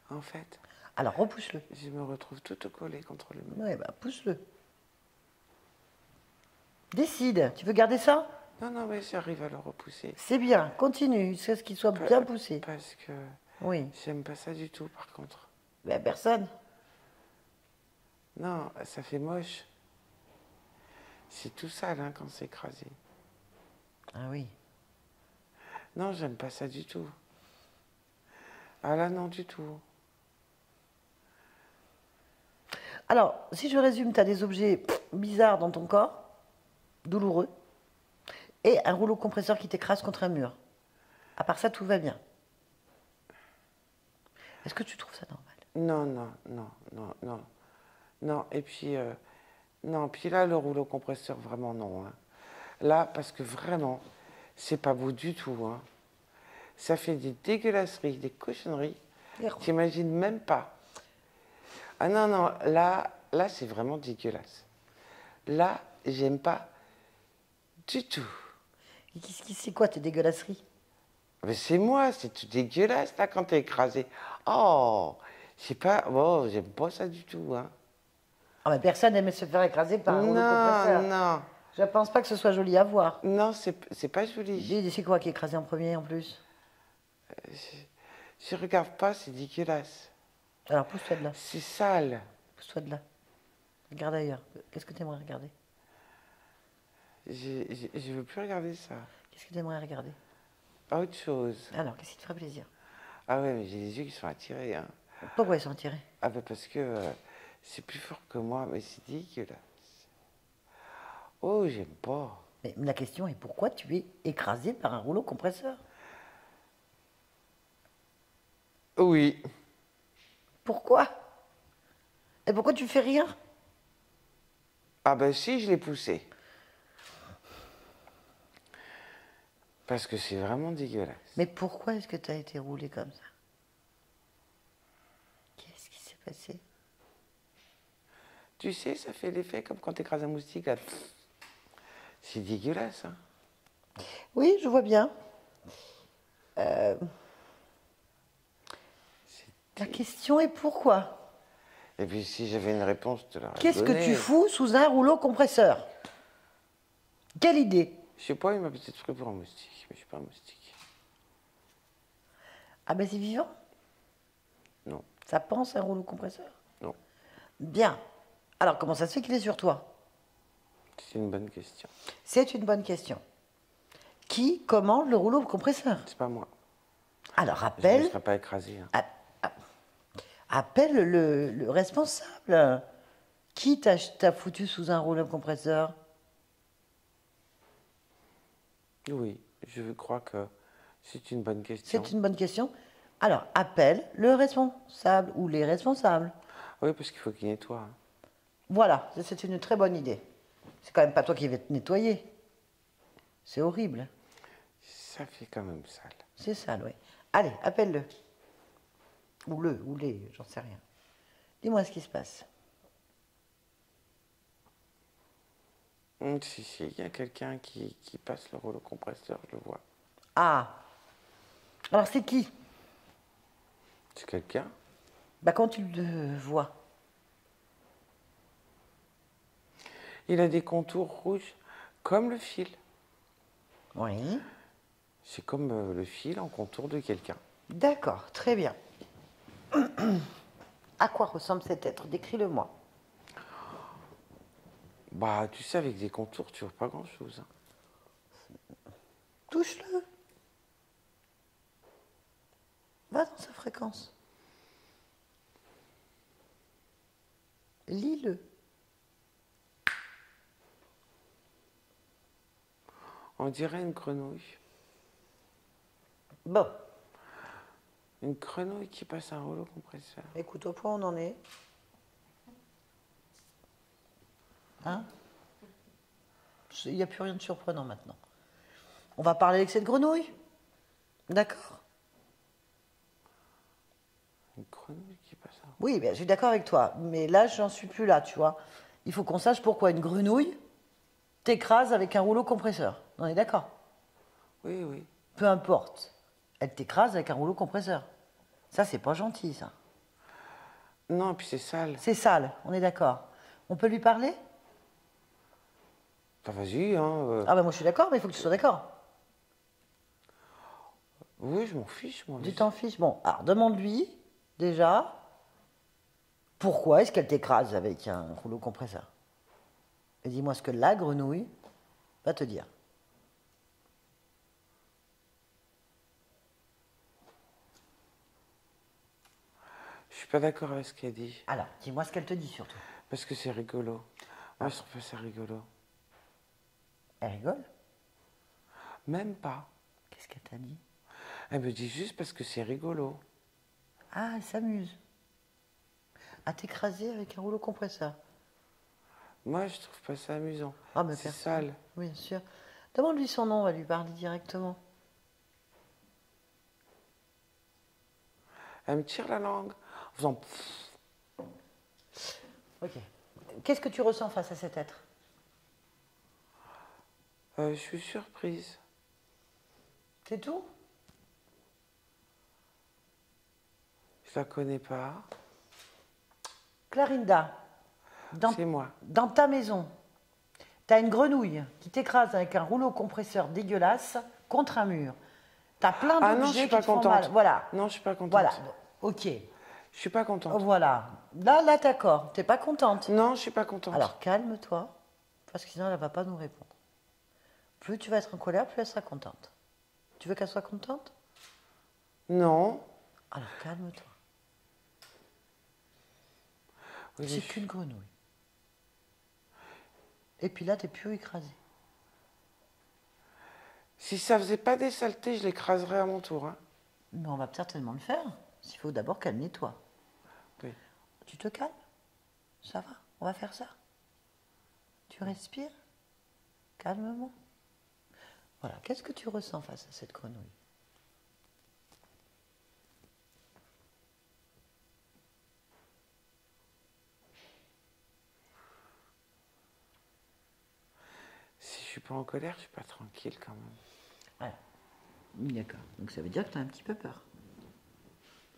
En fait, Alors repousse-le. je me retrouve tout collé contre le mur. Ouais, bah pousse-le. Décide, tu veux garder ça? Non, non, mais j'arrive à le repousser. C'est bien, continue, c'est ce qu'il soit bien poussé. Parce que Oui, j'aime pas ça du tout, par contre. ben personne. Non, ça fait moche. C'est tout sale hein, quand c'est écrasé. Ah oui. Non, j'aime pas ça du tout. Ah là, non, du tout. Alors, si je résume, tu as des objets bizarres dans ton corps, douloureux, et un rouleau compresseur qui t'écrase contre un mur. À part ça, tout va bien. Est-ce que tu trouves ça normal? Non, non, non, non, non. Non, et puis, non, puis là, le rouleau compresseur, vraiment non. Hein. Là, parce que vraiment, c'est pas beau du tout. Hein. Ça fait des dégueulasseries, des cochonneries. T'imagines même pas. Ah non, non, là c'est vraiment dégueulasse. Là, j'aime pas du tout. Et c'est quoi tes dégueulasseries? Mais c'est moi, c'est tout dégueulasse là quand t'es écrasé. Oh, je sais pas, oh, j'aime pas ça du tout. Hein. Ah mais personne n'aime se faire écraser par un rouleau Non, compresseur. non, Je pense pas que ce soit joli à voir. non, c'est pas joli. Dis, c'est quoi qui est écrasé en premier en plus? Je regarde pas, c'est dégueulasse. Alors pousse-toi de là, C'est sale. pousse-toi de là. Regarde ailleurs. Qu'est-ce que tu aimerais regarder? Je veux plus regarder ça. Qu'est-ce que tu aimerais regarder? Autre chose. Alors, qu'est-ce qui te ferait plaisir? Ah ouais, mais j'ai les yeux qui sont attirés. Hein. Pourquoi ils sont tirés? Ah bah parce que c'est plus fort que moi, mais c'est dégueulasse. Oh, j'aime pas. Mais la question est pourquoi tu es écrasé par un rouleau compresseur? Oui. Pourquoi? Et pourquoi tu fais rien? Ah ben si, je l'ai poussé. Parce que c'est vraiment dégueulasse. Mais pourquoi est-ce que tu as été roulé comme ça? Qu'est-ce qui s'est passé? Tu sais, ça fait l'effet comme quand tu écrases un moustique. Là. C'est dégueulasse. Hein. Oui, je vois bien. La question est pourquoi? Et puis si j'avais une réponse, je te l'aurais Qu'est-ce que donnée. tu fous sous un rouleau compresseur? Quelle idée? Je sais pas, il m'a peut-être pris pour un moustique, mais je suis pas un moustique. Ah ben c'est vivant? Non, Ça pense un rouleau compresseur? non. Bien. Alors comment ça se fait qu'il est sur toi? C'est une bonne question. C'est une bonne question. Qui commande le rouleau compresseur? C'est pas moi. Alors Je ne appelle, serai pas écrasé. Hein. appelle le responsable. Qui t'a foutu sous un rouleau compresseur? Oui, je crois que c'est une bonne question. C'est une bonne question. Alors appelle le responsable ou les responsables. Oui, parce qu'il faut qu'il nettoie. Hein. Voilà, c'est une très bonne idée. C'est quand même pas toi qui vas te nettoyer. C'est horrible. Ça fait quand même sale. C'est sale, oui. Allez, appelle-le. Ou les, j'en sais rien. Dis-moi ce qui se passe. Si, si, il y a quelqu'un qui passe le rouleau compresseur, je le vois. Ah. Alors c'est qui? C'est quelqu'un? Bah, quand tu le vois. Il a des contours rouges, comme le fil. Oui. C'est comme le fil en contour de quelqu'un. D'accord, très bien. À quoi ressemble cet être? Décris-le-moi. Bah, tu sais, avec des contours, tu vois pas grand-chose. Hein. Touche-le. Va dans sa fréquence. Lis-le. On dirait une grenouille. Bon, Une grenouille qui passe un rouleau compresseur. écoute, au point où on en est. Hein? Il n'y a plus rien de surprenant maintenant. On va parler avec cette grenouille. D'accord? Une grenouille qui passe un rouleau. Oui, ben, je suis d'accord avec toi. Mais là, j'en suis plus là, tu vois. Il faut qu'on sache pourquoi une grenouille t'écrase avec un rouleau compresseur. On est d'accord? Oui, oui. Peu importe. Elle t'écrase avec un rouleau compresseur. Ça, c'est pas gentil, ça. Non, et puis c'est sale. C'est sale, on est d'accord. On peut lui parler? Bah, vas-y, hein. Ah ben moi je suis d'accord, mais il faut que tu sois d'accord. Oui, je m'en fiche, moi. Tu t'en fiches. Bon, alors demande-lui, déjà, pourquoi est-ce qu'elle t'écrase avec un rouleau compresseur? Et dis-moi ce que la grenouille va te dire. Je suis pas d'accord avec ce qu'elle dit. Alors, dis-moi ce qu'elle te dit surtout. Parce que c'est rigolo. Moi, je trouve pas ça rigolo. Elle rigole? Même pas. Qu'est-ce qu'elle t'a dit? Elle me dit juste parce que c'est rigolo. Ah, elle s'amuse. À t'écraser avec un rouleau compresseur. Moi, je trouve pas ça amusant. Ah, mais C'est personne. sale. Oui, bien sûr. Demande-lui son nom, on va lui parler directement. Elle me tire la langue en faisant Ok. Qu'est-ce que tu ressens face à cet être? Je suis surprise. C'est tout? Je la connais pas. Clarinda, C'est moi. dans ta maison, tu as une grenouille qui t'écrase avec un rouleau compresseur dégueulasse contre un mur. Tu as plein Ah non, je d'objets suis qui pas te font contente. mal. Voilà. Non, je suis pas contente. Voilà. Ok. Je suis pas contente. Voilà. Là, d'accord. T'es pas contente. Non, je suis pas contente. Alors, calme-toi, parce que sinon, elle va pas nous répondre. Plus tu vas être en colère, plus elle sera contente. Tu veux qu'elle soit contente? Non. Alors, calme-toi. Oui, C'est qu'une grenouille. Et puis là, t'es plus écrasé. Si ça faisait pas des saletés, je l'écraserais à mon tour. Hein. Mais on va certainement le faire. Il faut d'abord qu'elle nettoie. Oui. Tu te calmes? Ça va? On va faire ça. Tu respires? Calmement. Voilà. Qu'est-ce que tu ressens face à cette grenouille? Si je suis pas en colère, je suis pas tranquille quand même. Voilà. D'accord. Donc ça veut dire que tu as un petit peu peur.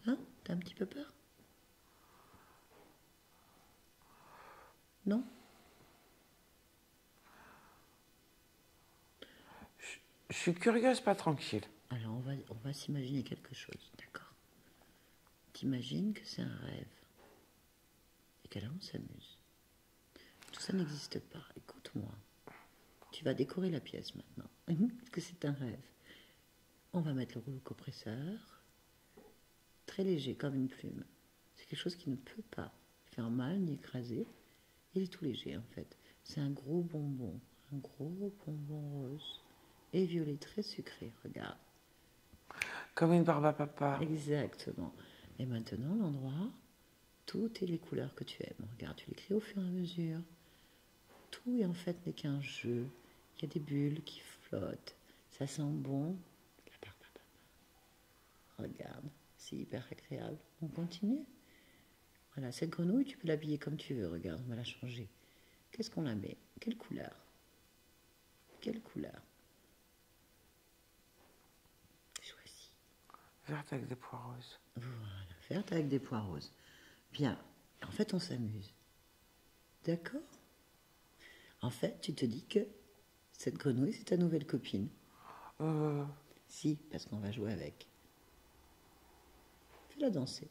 Hein? Tu as un petit peu peur? Non? Je suis curieuse, pas tranquille. Alors on va s'imaginer quelque chose, d'accord? T'imagines que c'est un rêve. Et que là on s'amuse. Tout ça n'existe pas. Écoute-moi. Tu vas décorer la pièce maintenant. Que c'est un rêve. On va mettre le rouleau compresseur. Très léger, comme une plume. C'est quelque chose qui ne peut pas faire mal ni écraser. Il est tout léger en fait. C'est un gros bonbon rose et violet très sucré, regarde. Comme une barbe à papa. Exactement. Et maintenant l'endroit, tout est les couleurs que tu aimes. Regarde, tu l'écris au fur et à mesure. Tout en fait n'est qu'un jeu. Il y a des bulles qui flottent. Ça sent bon. La barbe à papa. Regarde, c'est hyper agréable. On continue. Voilà, cette grenouille, tu peux l'habiller comme tu veux. Regarde, on va la changer. Qu'est-ce qu'on la met? Quelle couleur? Quelle couleur? Choisis. Verte avec des pois roses. Voilà, verte avec des pois roses. Bien. En fait, on s'amuse. D'accord? En fait, tu te dis que cette grenouille, c'est ta nouvelle copine. Si, parce qu'on va jouer avec. Fais-la danser.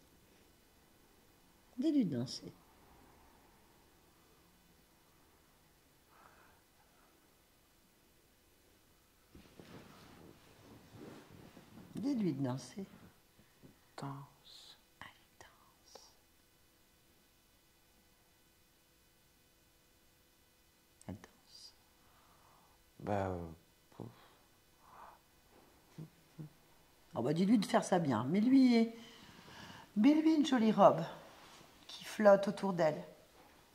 Dis-lui de danser. Dis-lui de danser. Danse. Allez, danse. Elle danse. Bah, Oh bah dis-lui de faire ça bien. Mets-lui une jolie robe qui flotte autour d'elle.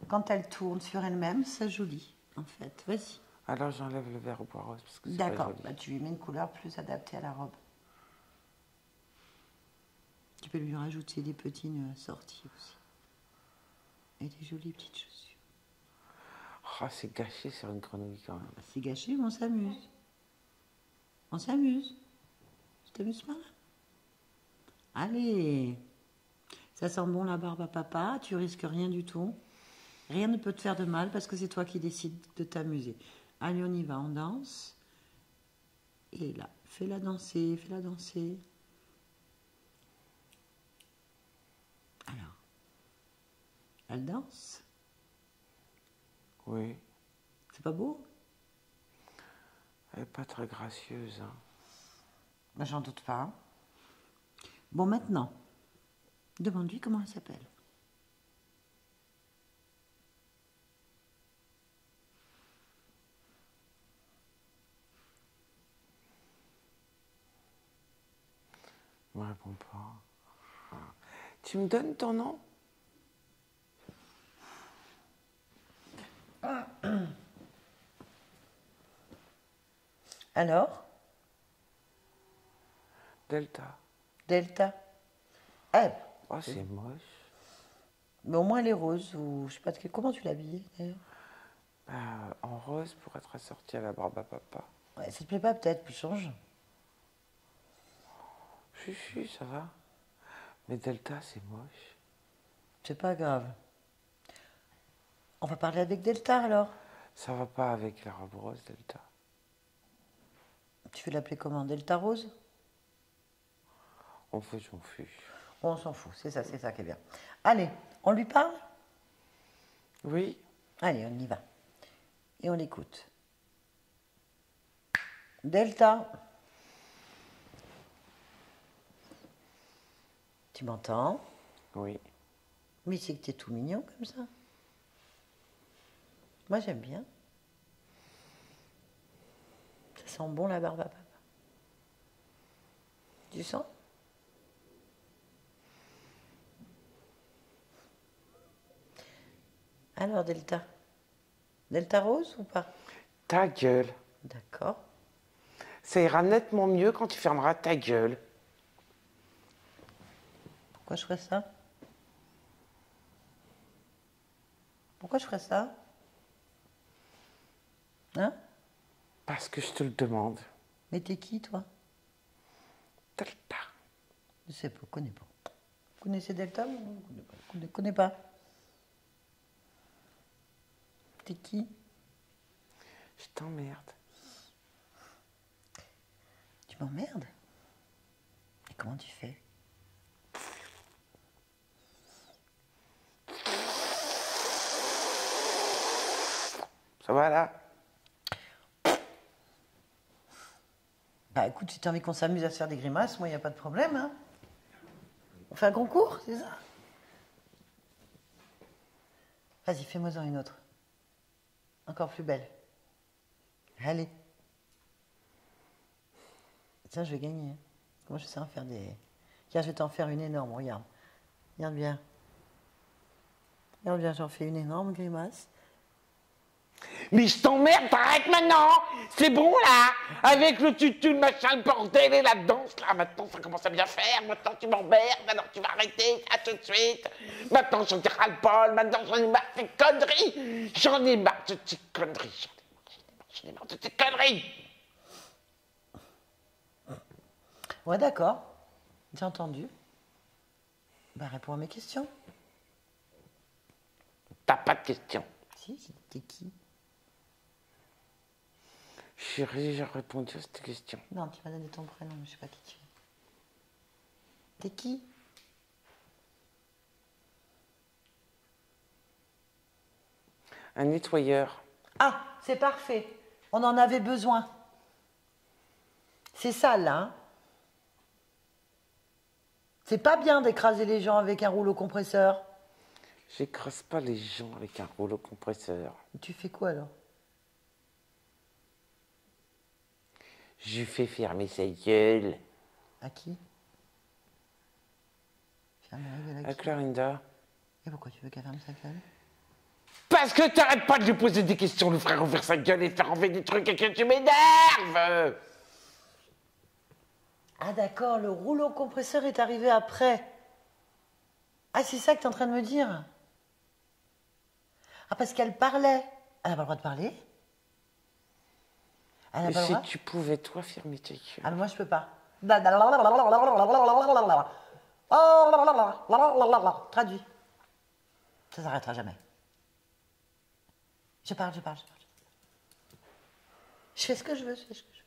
Quand elle tourne sur elle-même, c'est joli, en fait. Vas-y. alors j'enlève le verre au bois rose parce que c'est pas D'accord. joli. Bah, tu lui mets une couleur plus adaptée à la robe. Tu peux lui rajouter des petits sorties aussi. Et des jolies petites chaussures. Oh, c'est gâché sur une grenouille quand même. Bah, c'est gâché, mais on s'amuse. On s'amuse. Tu t'amuses pas là? Allez. Ça sent bon la barbe à papa, tu risques rien du tout. Rien ne peut te faire de mal parce que c'est toi qui décides de t'amuser. Allez, on y va, on danse. Et là, fais-la danser, fais-la danser. Alors, elle danse. Oui, C'est pas beau? elle est pas très gracieuse. Hein. Ben, j'en doute pas. Bon, maintenant, demande-lui comment elle s'appelle. Elle me répond pas. Tu me donnes ton nom? Alors, Delta. Delta. Eh, Oh, c'est moche. mais au moins elle est rose, ou je sais pas comment tu l'as habillée d'ailleurs. En rose pour être assortie à la barbe à papa. Ouais, ça te plaît pas peut-être, puis change. Si, ça va. Mais Delta, c'est moche. C'est pas grave. On va parler avec Delta alors. Ça va pas avec la robe rose, Delta. Tu veux l'appeler comment? Delta Rose? En fait, je m'en fiche. On s'en fout, c'est ça qui est bien. Allez, on lui parle? Oui, Allez, on y va. Et on l'écoute. Delta. Tu m'entends? oui. Mais c'est que t'es tout mignon comme ça. Moi j'aime bien. Ça sent bon la barbe à papa. Tu sens? Alors Delta. Delta Rose ou pas? Ta gueule. D'accord. Ça ira nettement mieux quand tu fermeras ta gueule. Pourquoi je ferais ça? Pourquoi je ferais ça? Hein? Parce que je te le demande. Mais t'es qui toi? Delta. Je sais pas, je connais pas. Vous connaissez Delta ou vous ne connaissez pas? T'es qui? Je t'emmerde. Tu m'emmerdes? Et comment tu fais? Ça va là? Bah écoute, si t'as envie qu'on s'amuse à se faire des grimaces, moi, il n'y a pas de problème. Hein. On fait un concours, c'est ça? Vas-y, fais-moi-en une autre. Encore plus belle. Allez. Tiens, je vais gagner. Comment je sais en faire des... Tiens, je vais t'en faire une énorme, regarde. Regarde bien. Regarde bien, j'en fais une énorme grimace. Mais je t'emmerde, t'arrêtes maintenant. C'est bon là. Avec le tutu, le machin, le bordel et la danse là. Maintenant ça commence à bien faire. Maintenant tu m'emmerdes. Alors tu vas arrêter ça tout de suite. Maintenant j'en ai ras-le-bol. Maintenant j'en ai marre de tes conneries. J'en ai marre de tes conneries. J'en ai marre de tes conneries. Ouais, d'accord. J'ai entendu. Bah, réponds à mes questions. T'as pas de question. Si, t'es qui? J'ai déjà répondu à cette question. Non, tu m'as donné ton prénom, je sais pas qui tu es. T'es qui? Un nettoyeur. Ah, c'est parfait. On en avait besoin. C'est ça, là. Hein. C'est pas bien d'écraser les gens avec un rouleau compresseur. J'écrase pas les gens avec un rouleau compresseur. Tu fais quoi, alors? Je fais fermer sa gueule. À qui? Ferme la gueule à À qui? Clarinda. Et pourquoi tu veux qu'elle ferme sa gueule? Parce que t'arrêtes pas de lui poser des questions, lui faire ouvrir sa gueule et faire enlever des trucs et que tu m'énerves. Ah d'accord, le rouleau compresseur est arrivé après. Ah, c'est ça que tu es en train de me dire? Ah, parce qu'elle parlait. Elle n'a pas le droit de parler? Elle n'a Et pas le si droit? tu pouvais, toi, fermer ta gueule. Ah, mais moi, je peux pas. Traduit. Ça s'arrêtera jamais. Je parle. Je fais ce que je veux, je fais ce que je veux.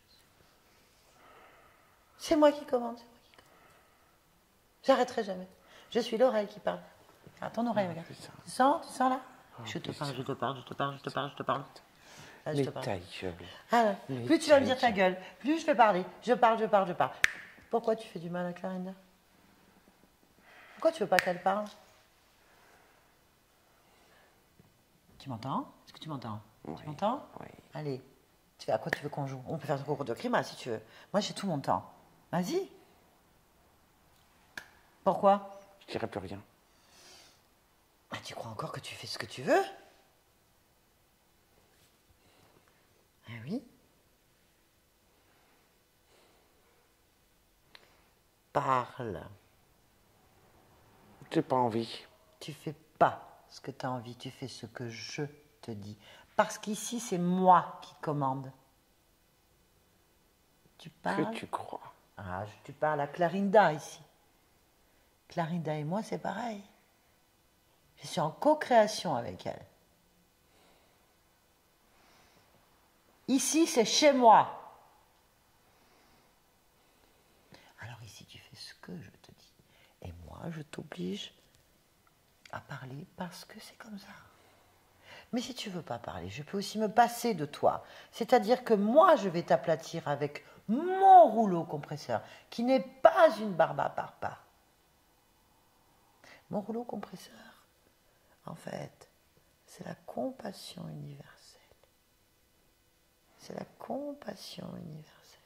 C'est moi qui commande, c'est moi qui commande. J'arrêterai jamais. Je suis l'oreille qui parle. Ah, ton oreille, regarde. putain. Tu sens là? Oh, Je te putain. parle. Là, je Mais te parle. ta gueule. Ah, là. Mais Plus tu vas me ta dire ta gueule, plus je vais parler. Je parle. Pourquoi tu fais du mal à Clarinda? Pourquoi tu veux pas qu'elle parle? Tu m'entends? Est-ce que tu m'entends? Oui, Tu m'entends? oui. Allez. Tu fais à quoi tu veux qu'on joue? On peut faire un concours de grimace si tu veux. Moi, j'ai tout mon temps. Vas-y. Pourquoi? Je dirais plus rien. Ah, tu crois encore que tu fais ce que tu veux? Ah oui? Parle. J'ai pas envie. Tu fais pas ce que tu as envie, tu fais ce que je te dis. Parce qu'ici, c'est moi qui commande. Tu parles? Que tu crois. Ah, tu parles à Clarinda ici. Clarinda et moi, c'est pareil. Je suis en co-création avec elle. Ici, c'est chez moi. Alors ici, tu fais ce que je te dis. Et moi, je t'oblige à parler parce que c'est comme ça. Mais si tu veux pas parler, je peux aussi me passer de toi. C'est-à-dire que moi, je vais t'aplatir avec mon rouleau compresseur, qui n'est pas une barbe à papa. Mon rouleau compresseur, en fait, c'est la compassion universelle. C'est la compassion universelle.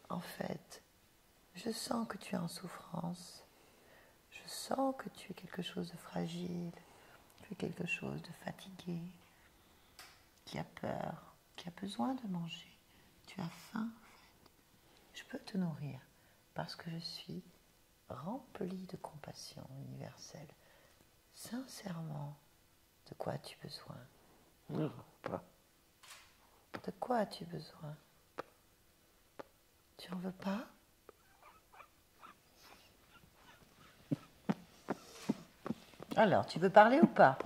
En fait, je sens que tu es en souffrance. Je sens que tu es quelque chose de fragile. Tu es quelque chose de fatigué. Qui a peur. Qui a besoin de manger. Tu as faim, en fait. Je peux te nourrir parce que je suis remplie de compassion universelle. Sincèrement, de quoi as-tu besoin? Non, pas. De quoi as-tu besoin? Tu en veux pas? Alors, tu veux parler ou pas?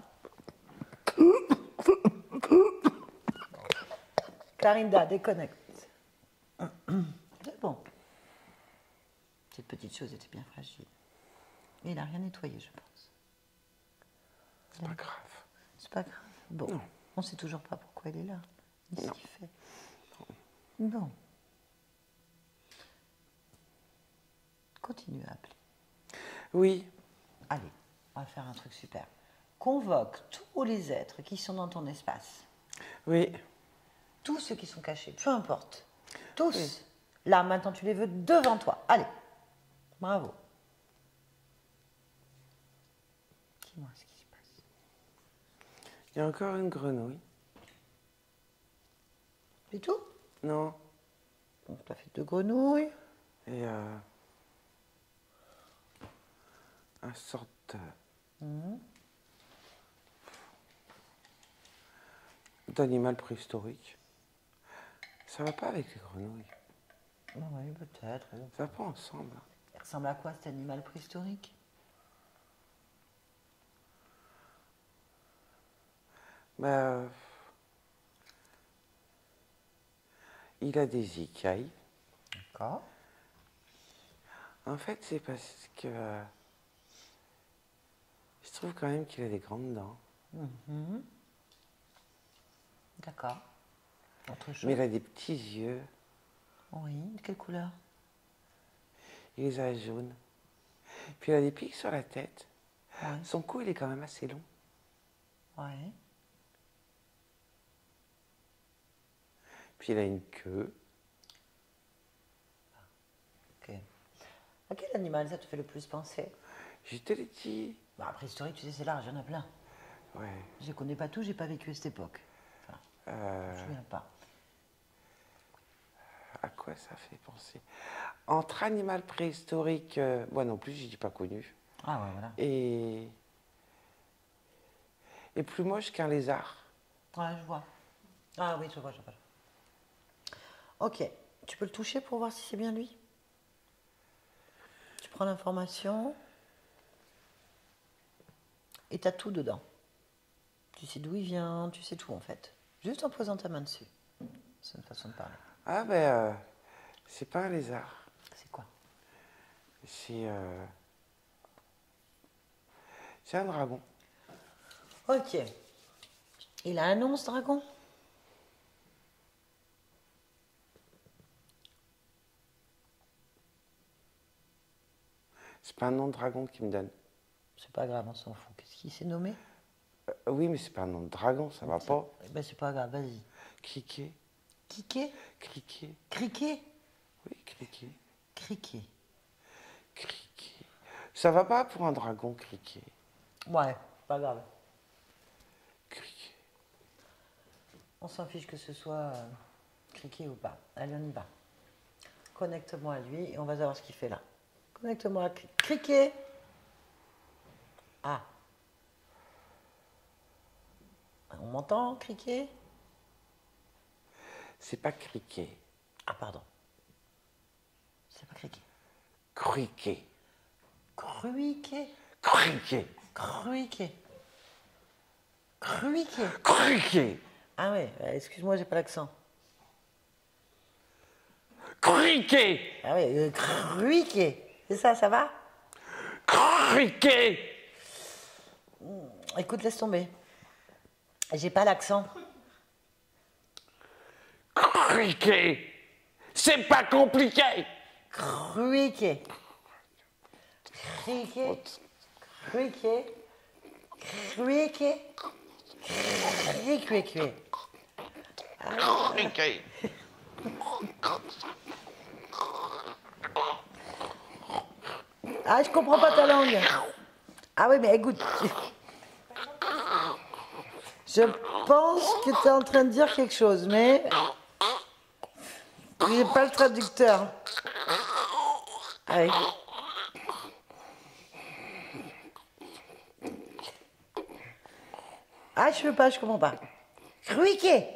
Clarinda, déconnecte. C'est bon. Cette petite chose était bien fragile. Mais il n'a rien nettoyé, je pense. C'est pas grave. C'est pas grave. Bon, Non. on ne sait toujours pas pourquoi il est là, ni ce Non. qu'il fait. Non. Continue à appeler. Oui. Allez, on va faire un truc super. Convoque tous les êtres qui sont dans ton espace. Oui. Tous ceux qui sont cachés, peu importe. Tous. Oui. Là, maintenant, tu les veux devant toi. Allez. Bravo. Dis-moi ce qui se passe. Il y a encore une grenouille. C'est tout? Non. Donc, tu as fait 2 grenouilles. Et un sorte d'animal préhistorique. Ça va pas avec les grenouilles. Oui, peut-être. Ça va pas ensemble. Il ressemble à quoi cet animal préhistorique? Bah, il a des écailles. D'accord. En fait, c'est parce que je trouve quand même qu'il a des grandes dents. Mhm. D'accord. Autre chose. Mais il a des petits yeux. Oui, de quelle couleur? Il les a jaunes. Puis il a des pics sur la tête. Ouais. Son cou, il est quand même assez long. Ouais. Puis il a une queue. Ok. À quel animal ça te fait le plus penser? Je te l'ai dit. Bah, préhistorique, tu sais, c'est large, il y en a plein. Ouais. Je connais pas tout, j'ai pas vécu à cette époque. Enfin, je me souviens pas. À quoi ça fait penser? Entre animal préhistorique, moi non plus, je dis pas connu. Ah ouais, voilà. Et plus moche qu'un lézard. Ouais, je vois. Ah oui, je vois, je vois. Ok, tu peux le toucher pour voir si c'est bien lui? Tu prends l'information et tu as tout dedans. Tu sais d'où il vient, tu sais tout en fait. Juste en posant ta main dessus. C'est une façon de parler. Ah ben, c'est pas un lézard. C'est quoi? C'est un dragon. Ok. Il a un nom ce dragon? C'est pas un nom de dragon qui me donne. C'est pas grave, on s'en fout. Qu'est-ce qu'il s'est nommé? Oui, mais c'est pas un nom de dragon, ça va pas. Eh ben c'est pas grave, vas-y. Criquet. Kiké? Criquet. Criquet? Oui, criquet. Criquet. Criquet. Ça va pas pour un dragon, criquet. Ouais, pas grave. Criquet. On s'en fiche que ce soit criquet ou pas. Allez, on y va. Connecte-moi à lui et on va savoir ce qu'il fait là. Connecte-moi à criquet. Ah. On m'entend, criquet? C'est pas criquet. Ah, pardon. C'est pas criquet. Criquet. Cruiquet. Criquet. Cruiquet. Cruiquet. Criquet. Ah ouais, excuse-moi, j'ai pas l'accent. Criquet. Ah ouais, cruiquet. C'est ça, ça va? Criquet. Écoute, laisse tomber. J'ai pas l'accent. Criquet. C'est pas compliqué. Cruiquet. Criquet. Cruiquet. Cruiquet. Criquet. Criquet. Ah, je comprends pas ta langue. Ah oui, mais écoute. Je pense que tu es en train de dire quelque chose, mais j'ai pas le traducteur. Ah oui. Ah, je veux pas, je comprends pas. Cruiquet.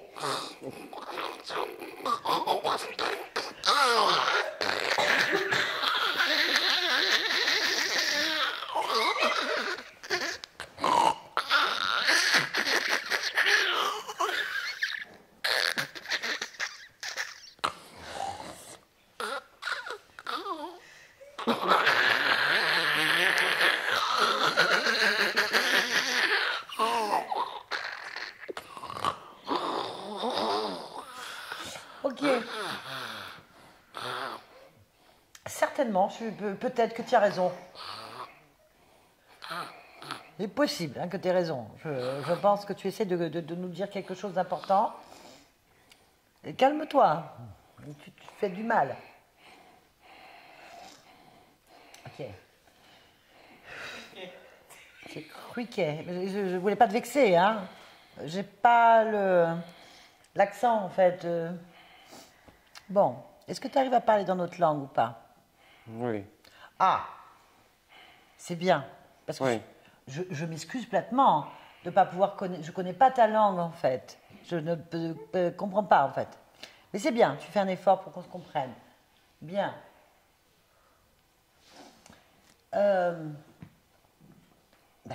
Ok. Certainement, peut-être que tu as raison. Il est possible que tu aies raison. Je pense que tu essaies de nous dire quelque chose d'important. Et calme-toi. Tu fais du mal. Ok. C'est criquet. Je voulais pas te vexer, hein. J'ai pas l'accent, en fait. Bon. Est-ce que tu arrives à parler dans notre langue ou pas? Oui. Ah, c'est bien. Parce que Oui. je m'excuse platement de ne pas pouvoir connaître. Je ne connais pas ta langue, en fait. Je ne comprends pas, en fait. Mais c'est bien, tu fais un effort pour qu'on se comprenne. Bien.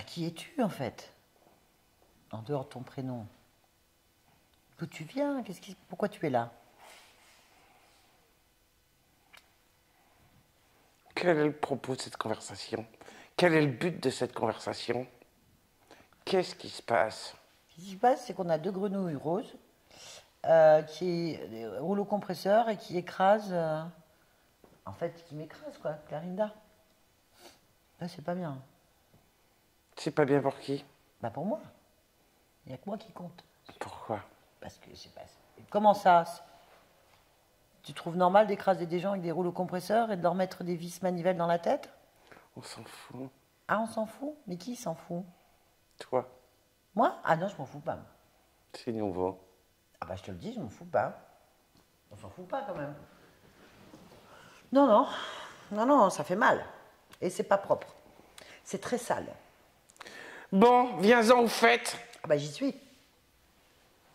Qui es-tu, en fait? En dehors de ton prénom. D'où tu viens? Pourquoi tu es là? Quel est le propos de cette conversation? Quel est le but de cette conversation? Qu'est-ce qui se passe? Ce qui se passe, c'est qu'on a deux grenouilles roses qui roulent au compresseur et qui écrasent. En fait, qui m'écrasent, quoi, Clarinda. Là, c'est pas bien. C'est pas bien pour qui? Bah, pour moi. Il n'y a que moi qui compte. Pourquoi? Parce que c'est pas. Comment ça? Tu trouves normal d'écraser des gens avec des rouleaux compresseurs et de leur mettre des vis manivelles dans la tête? On s'en fout. Ah, on s'en fout? Mais qui s'en fout? Toi, Moi? Ah non, je m'en fous pas. c'est nouveau. Ah bah je te le dis, je m'en fous pas. On s'en fout pas quand même. Non, non. Non, non, ça fait mal. Et c'est pas propre. C'est très sale. Bon, viens-en au fait. Ah bah j'y suis.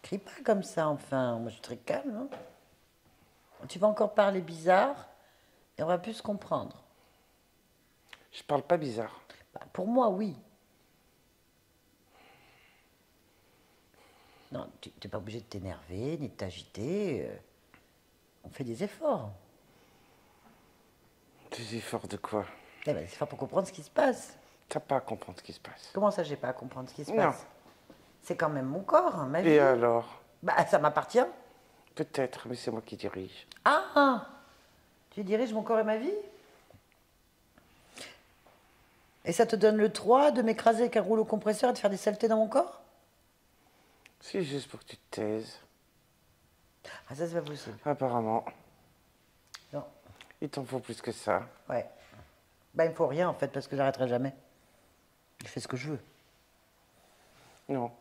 Crie pas comme ça, enfin. Moi je suis très calme. Hein. Tu vas encore parler bizarre et on va plus se comprendre. Je parle pas bizarre. Bah, pour moi, oui. Non, tu n'es pas obligé de t'énerver ni de t'agiter. On fait des efforts. Des efforts de quoi? Eh ben, des efforts pour comprendre ce qui se passe. T'as pas à comprendre ce qui se passe. Comment ça, j'ai pas à comprendre ce qui se Non. passe? C'est quand même mon corps, hein, ma vie. Et alors? Bah, ça m'appartient. Peut-être, mais c'est moi qui dirige. Ah! Tu diriges mon corps et ma vie? Et ça te donne le droit de m'écraser avec un rouleau compresseur et de faire des saletés dans mon corps? C'est juste pour que tu te taises. Ah, ça, c'est pas possible. Apparemment, Non. il t'en faut plus que ça. Ouais. Bah, il me faut rien, en fait, parce que j'arrêterai jamais. Je fais ce que je veux. Non,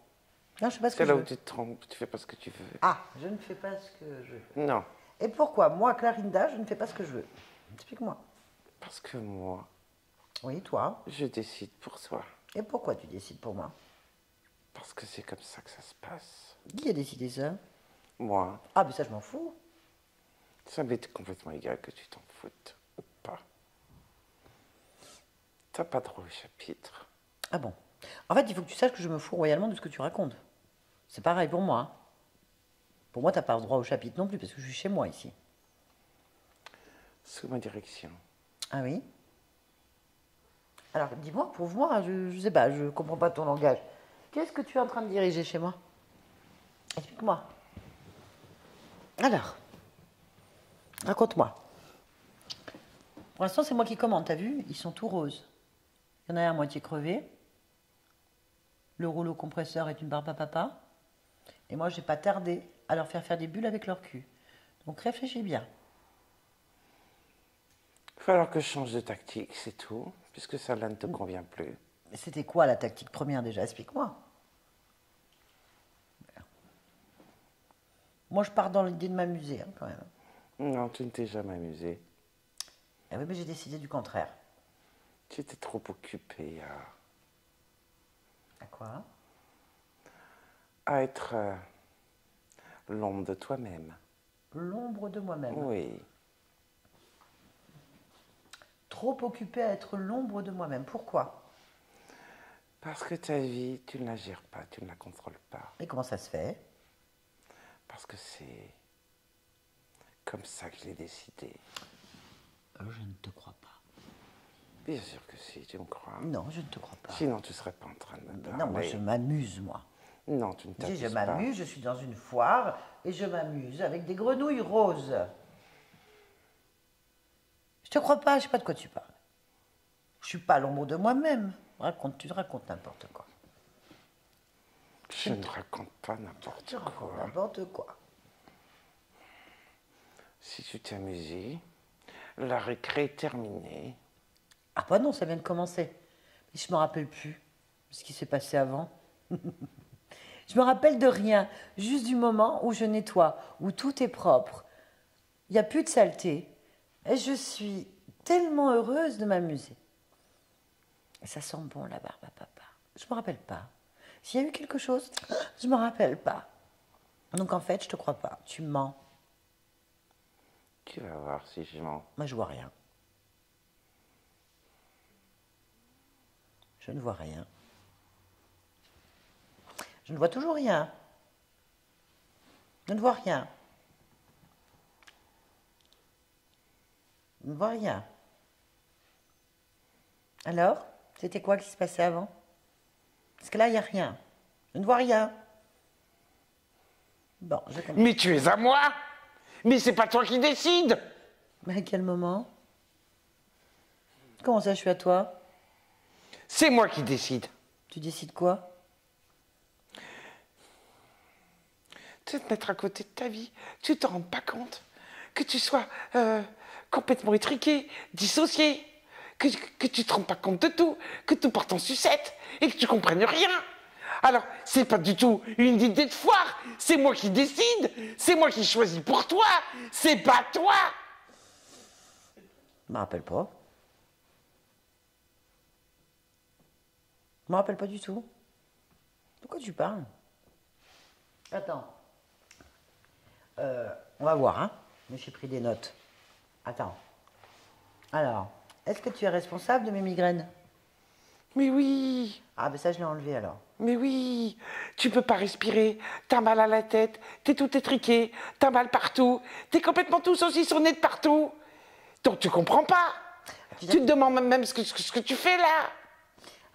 Non, je fais pas ce que c'est je là où veux. tu te trompes, tu fais pas ce que tu veux. Ah, je ne fais pas ce que je veux. Non, Et pourquoi, moi, Clarinda, je ne fais pas ce que je veux? Explique-moi. parce que moi, Oui, toi. je décide pour toi. Et pourquoi tu décides pour moi? Parce que c'est comme ça que ça se passe. Qui a décidé ça? Moi, Ah, mais ça, je m'en fous. ça m'est complètement égal que tu t'en foutes ou pas. T'as pas droit au chapitre. Ah bon. En fait, il faut que tu saches que je me fous royalement de ce que tu racontes. C'est pareil pour moi. Hein. Pour moi, t'as pas le droit au chapitre non plus, parce que je suis chez moi ici. Sous ma direction. Ah oui? Alors, dis-moi, prouve-moi, je sais pas, je comprends pas ton langage. Qu'est-ce que tu es en train de diriger chez moi? Explique-moi. Alors, raconte-moi. Pour l'instant, c'est moi qui commande, t'as vu? Ils sont tout roses. Il y en a un à moitié crevé. Le rouleau compresseur est une barbe à papa. Et moi, j'ai pas tardé à leur faire des bulles avec leur cul. Donc réfléchis bien. Il va falloir que je change de tactique, c'est tout, puisque ça là ne te convient plus. Mais c'était quoi la tactique première déjà? Explique-moi. Moi, je pars dans l'idée de m'amuser, hein, quand même. Non, tu ne t'es jamais amusé. Ah oui, mais j'ai décidé du contraire. Tu étais trop occupé À quoi? à être l'ombre de toi-même. L'ombre de moi-même. Oui. Trop occupée à être l'ombre de moi-même. Pourquoi? Parce que ta vie, tu ne la gères pas, tu ne la contrôles pas. Et comment ça se fait? Parce que c'est comme ça que je l'ai décidé. Je ne te crois pas. Bien sûr que si, tu me crois. Non, je ne te crois pas. Sinon, tu ne serais pas en train de me parler. Non, moi, je m'amuse, moi. Non, tu ne Je dis, t'amuses je pas. m'amuse, je suis dans une foire et je m'amuse avec des grenouilles roses. Je te crois pas, je sais pas de quoi tu parles. Je suis pas l'ombre de moi-même. Tu racontes n'importe quoi. Je ne raconte pas n'importe Tu racontes quoi. n'importe quoi. Si tu t'es amusé, la récré est terminée. Ah bah non, ça vient de commencer. Mais je me rappelle plus ce qui s'est passé avant. Je me rappelle de rien, juste du moment où je nettoie, où tout est propre. Il n'y a plus de saleté. Et je suis tellement heureuse de m'amuser. Et ça sent bon la barbe à papa. Je me rappelle pas. S'il y a eu quelque chose, je me rappelle pas. Donc en fait, je te crois pas. Tu mens. Tu vas voir si je mens. Moi, je vois rien. Je ne vois rien. Je ne vois toujours rien. Je ne vois rien. Je ne vois rien. Alors, c'était quoi qui se passait avant? Parce que là, il n'y a rien. Je ne vois rien. Bon, je commence. Mais tu es à moi. Mais c'est pas toi qui décide. Mais à quel moment? Comment ça, je suis à toi? C'est moi qui décide. Tu décides quoi? Tu vas te mettre à côté de ta vie. Tu te rends pas compte que tu sois complètement étriqué, dissocié, que tu te rends pas compte de tout, que tout part en sucette et que tu comprennes rien. Alors, c'est pas du tout une idée de foire. C'est moi qui décide. C'est moi qui choisis pour toi. C'est pas toi. Je me rappelle pas. Je me rappelle pas du tout. De quoi tu parles? Attends. On va voir, hein. Mais j'ai pris des notes. Attends. Alors, est-ce que tu es responsable de mes migraines? Mais oui. Ah, ben ça, je l'ai enlevé alors. Mais oui, tu peux pas respirer, t'as mal à la tête, t'es tout étriqué, t'as mal partout, t'es complètement tout saucissonné de partout. Donc tu comprends pas. Tu te demandes même ce que tu fais là.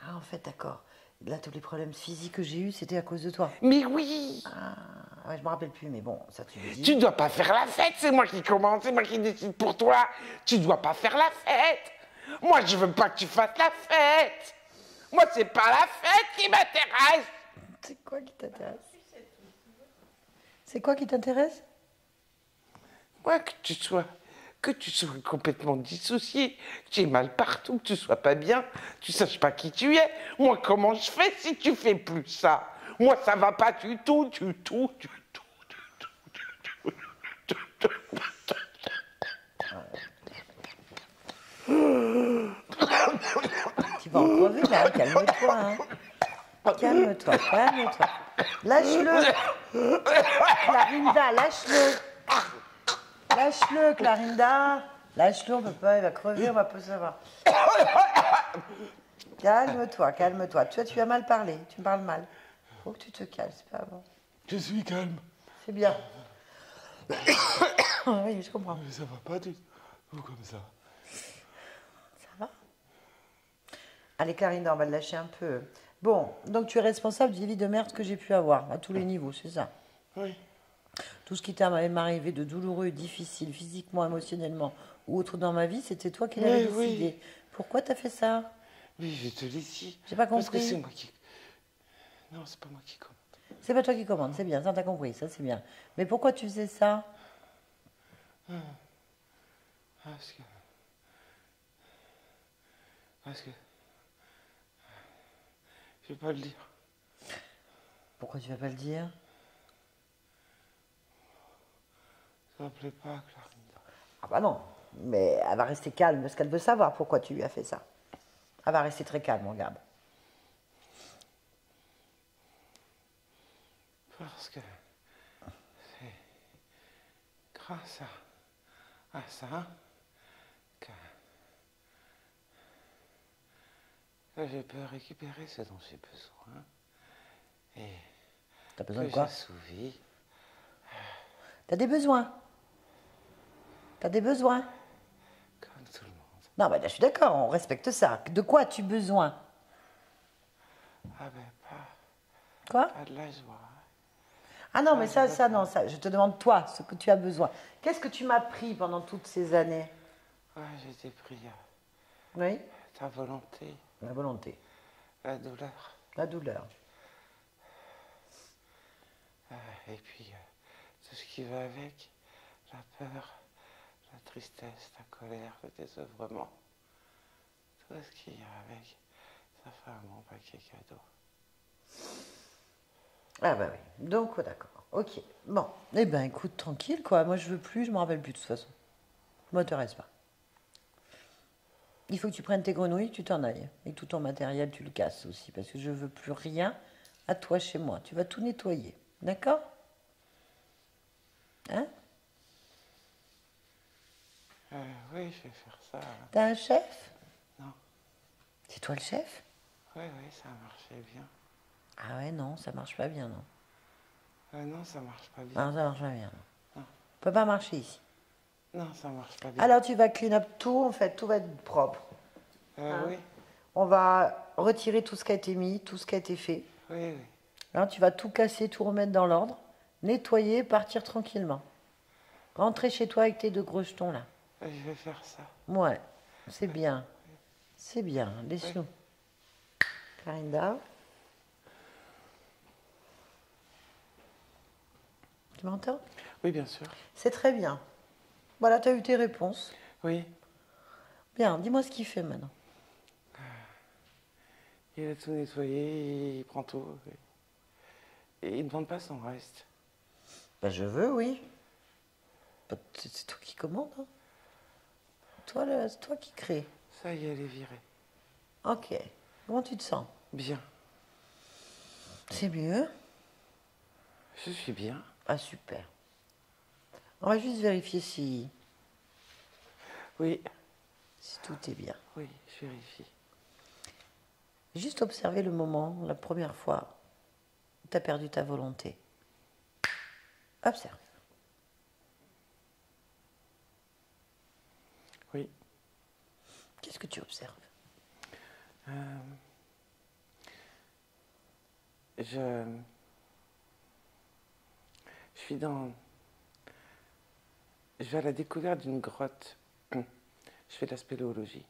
Ah, en fait, d'accord. Là, tous les problèmes physiques que j'ai eus, c'était à cause de toi. Mais oui, Ah, ouais, je me rappelle plus, mais bon, ça tu le dis. tu dois pas faire la fête, c'est moi qui commande, c'est moi qui décide pour toi. Tu dois pas faire la fête. Moi, je veux pas que tu fasses la fête. Moi, c'est pas la fête qui m'intéresse. C'est quoi qui t'intéresse? C'est quoi qui t'intéresse? Moi, que tu sois complètement dissocié, que tu aies mal partout, que tu sois pas bien, tu saches pas qui tu es. Moi, comment je fais si tu fais plus ça? Moi, ça va pas du tout, du tout, du tout, du tout, du tout, du tout. Tu vas en crever là, calme-toi. Hein. Calme-toi, calme-toi. Lâche-le. Clarinda, lâche-le. Lâche-le, Clarinda. Lâche-le, on peut pas, il va crever, on va pas savoir. Calme-toi, calme-toi. Tu as mal parlé, tu me parles mal. Faut que tu te calmes, c'est pas bon. Je suis calme. C'est bien. Oui, je comprends. Mais ça va pas du tout comme ça. Ça va? Allez, Clarinda, on va le lâcher un peu. Bon, donc tu es responsable des vies de merde que j'ai pu avoir, à tous les niveaux, c'est ça? Oui. Tout ce qui m'arrivé de douloureux, difficile, physiquement, émotionnellement ou autre dans ma vie, c'était toi qui l'avais Oui, décidé. oui. Pourquoi t'as fait ça? Oui, je te l'ai dit. J'ai pas Parce que compris. c'est moi qui... Non, c'est pas moi qui commande. C'est pas toi qui commande, c'est bien, ça t'as compris, ça c'est bien. Mais pourquoi tu faisais ça? Parce que... Parce que... Je vais pas le dire. Pourquoi tu vas pas le dire? Ça me plaît pas, Clarinda. Ah bah non, mais elle va rester calme parce qu'elle veut savoir pourquoi tu lui as fait ça. Elle va rester très calme, regarde. Parce que c'est grâce à ça que je peux récupérer ce dont j'ai besoin et T'as besoin que de quoi? j'assouvis. T'as des besoins. T'as des besoins. Comme tout le monde. Non, mais là je suis d'accord, on respecte ça. De quoi as-tu besoin? Ah ben Quoi? pas de la joie. Ah non, mais ça, non, ça, je te demande toi, ce que tu as besoin. Qu'est-ce que tu m'as pris pendant toutes ces années? Ouais, j'ai été pris Oui? ta volonté, La volonté, la douleur. la douleur. Et puis tout ce qui va avec, la peur, la tristesse, la colère, le désœuvrement. Tout ce qui va avec, ça fait un bon paquet cadeau. Ah bah oui, donc d'accord, ok. Bon, eh ben écoute, tranquille quoi, moi je veux plus, je me rappelle plus de toute façon. Ça m'intéresse pas. Il faut que tu prennes tes grenouilles, que tu t'en ailles. Et tout ton matériel, tu le casses aussi, parce que je veux plus rien à toi chez moi. Tu vas tout nettoyer, d'accord? Hein? Oui, je vais faire ça. T'as un chef? Non. C'est toi le chef? Oui, ça marchait bien. Ah ouais, non, ça marche pas bien, non. Non, ça marche pas bien. Non, ça marche pas bien. Non. Ça peut pas marcher ici. Non, ça marche pas bien. Alors tu vas clean up tout, en fait, tout va être propre. Oui, On va retirer tout ce qui a été mis, tout ce qui a été fait. oui, oui. Hein, tu vas tout casser, tout remettre dans l'ordre, nettoyer, partir tranquillement. Rentrer chez toi avec tes 2 gros jetons là. Je vais faire ça. Ouais, c'est bien. C'est bien, laisse-nous. Karinda. Tu m'entends? Oui, bien sûr. C'est très bien. Voilà, tu as eu tes réponses. Oui. Bien, dis-moi ce qu'il fait maintenant. Il a tout nettoyé, il prend tout. Et il ne demande pas son reste. Ben, je veux, oui. Ben, c'est toi qui commandes. Hein. C'est toi qui crée. Ça y est, elle est virée. Ok. Comment tu te sens? Bien. C'est mieux? Je suis bien. Ah, super. On va juste vérifier si Oui. tout est bien. Oui, je vérifie. Juste observer le moment, la première fois où tu as perdu ta volonté. Observe. Oui. Qu'est-ce que tu observes? Je suis dans... Je vais à la découverte d'une grotte. Je fais de la spéléologie.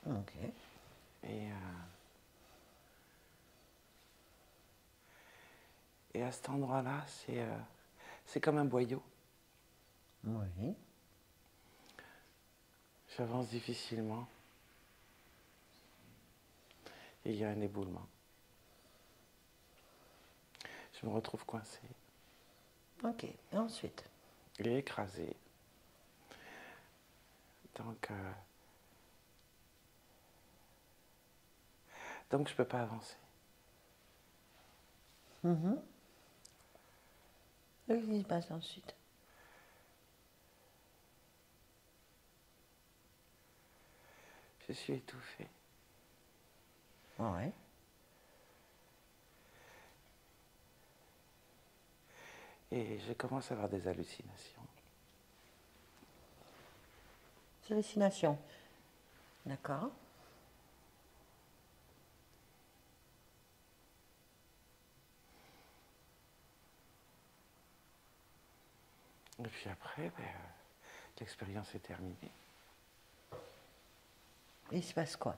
Ok. Et à cet endroit-là, c'est comme un boyau. Oui. J'avance difficilement. Et il y a un éboulement. Je me retrouve coincé. Ok. Et ensuite? Et écrasé. Donc je ne peux pas avancer. Qu'est-ce qui se passe ensuite? Je suis étouffé. Ouais. Et je commence à avoir des hallucinations. Hallucination. D'accord. Et puis après, l'expérience est terminée. Et il se passe quoi?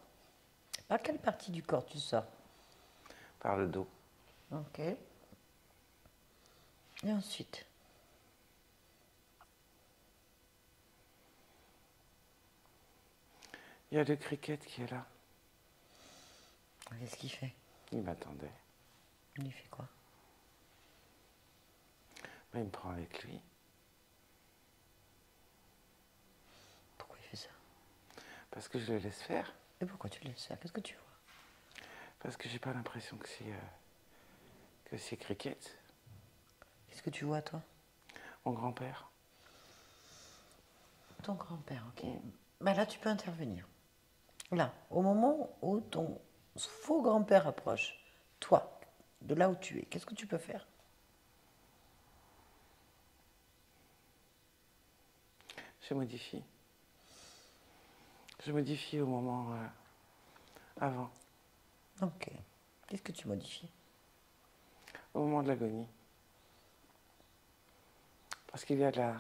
Par quelle partie du corps tu sors? Par le dos. Ok. Et ensuite? Il y a le cricket qui est là. Qu'est-ce qu'il fait? Il m'attendait. Il fait quoi? Il me prend avec lui. Pourquoi il fait ça? Parce que je le laisse faire. Et pourquoi tu le laisses faire? Qu'est-ce que tu vois? Parce que j'ai pas l'impression que c'est cricket. Qu'est-ce que tu vois, toi? Mon grand-père. Ton grand-père, ok. Bah là, tu peux intervenir. Là, au moment où ton faux grand-père approche, toi, de là où tu es, qu'est-ce que tu peux faire? Je modifie. Je modifie au moment avant, Ok. Qu'est-ce que tu modifies? au moment de l'agonie. Parce qu'il y a de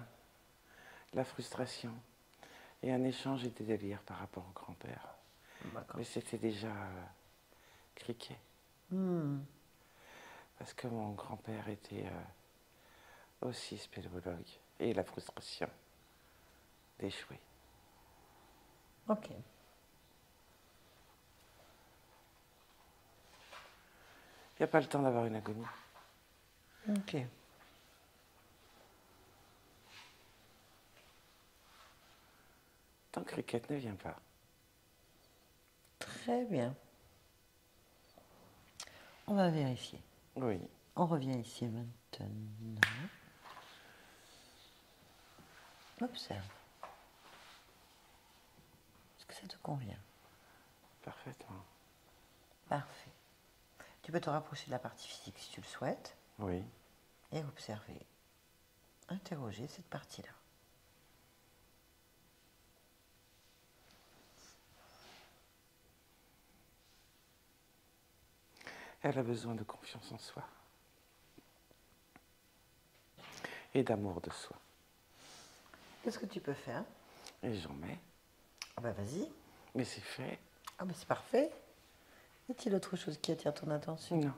la frustration et un échange et des délires par rapport au grand-père. D'accord. Mais c'était déjà criquet. Parce que mon grand-père était aussi spéléologue. Et la frustration d'échouer. Ok. Il n'y a pas le temps d'avoir une agonie. Ok. Tant que cricket ne vient pas. Très bien. On va vérifier. Oui. On revient ici maintenant. Observe. Est-ce que ça te convient? Parfaitement. Parfait. Tu peux te rapprocher de la partie physique si tu le souhaites Oui. et observer, interroger cette partie-là. Elle a besoin de confiance en soi et d'amour de soi. Qu'est-ce que tu peux faire? Et j'en mets. Ah bah vas-y. Mais c'est fait. Ah bah c'est parfait. Y a-t-il autre chose qui attire ton attention? Non.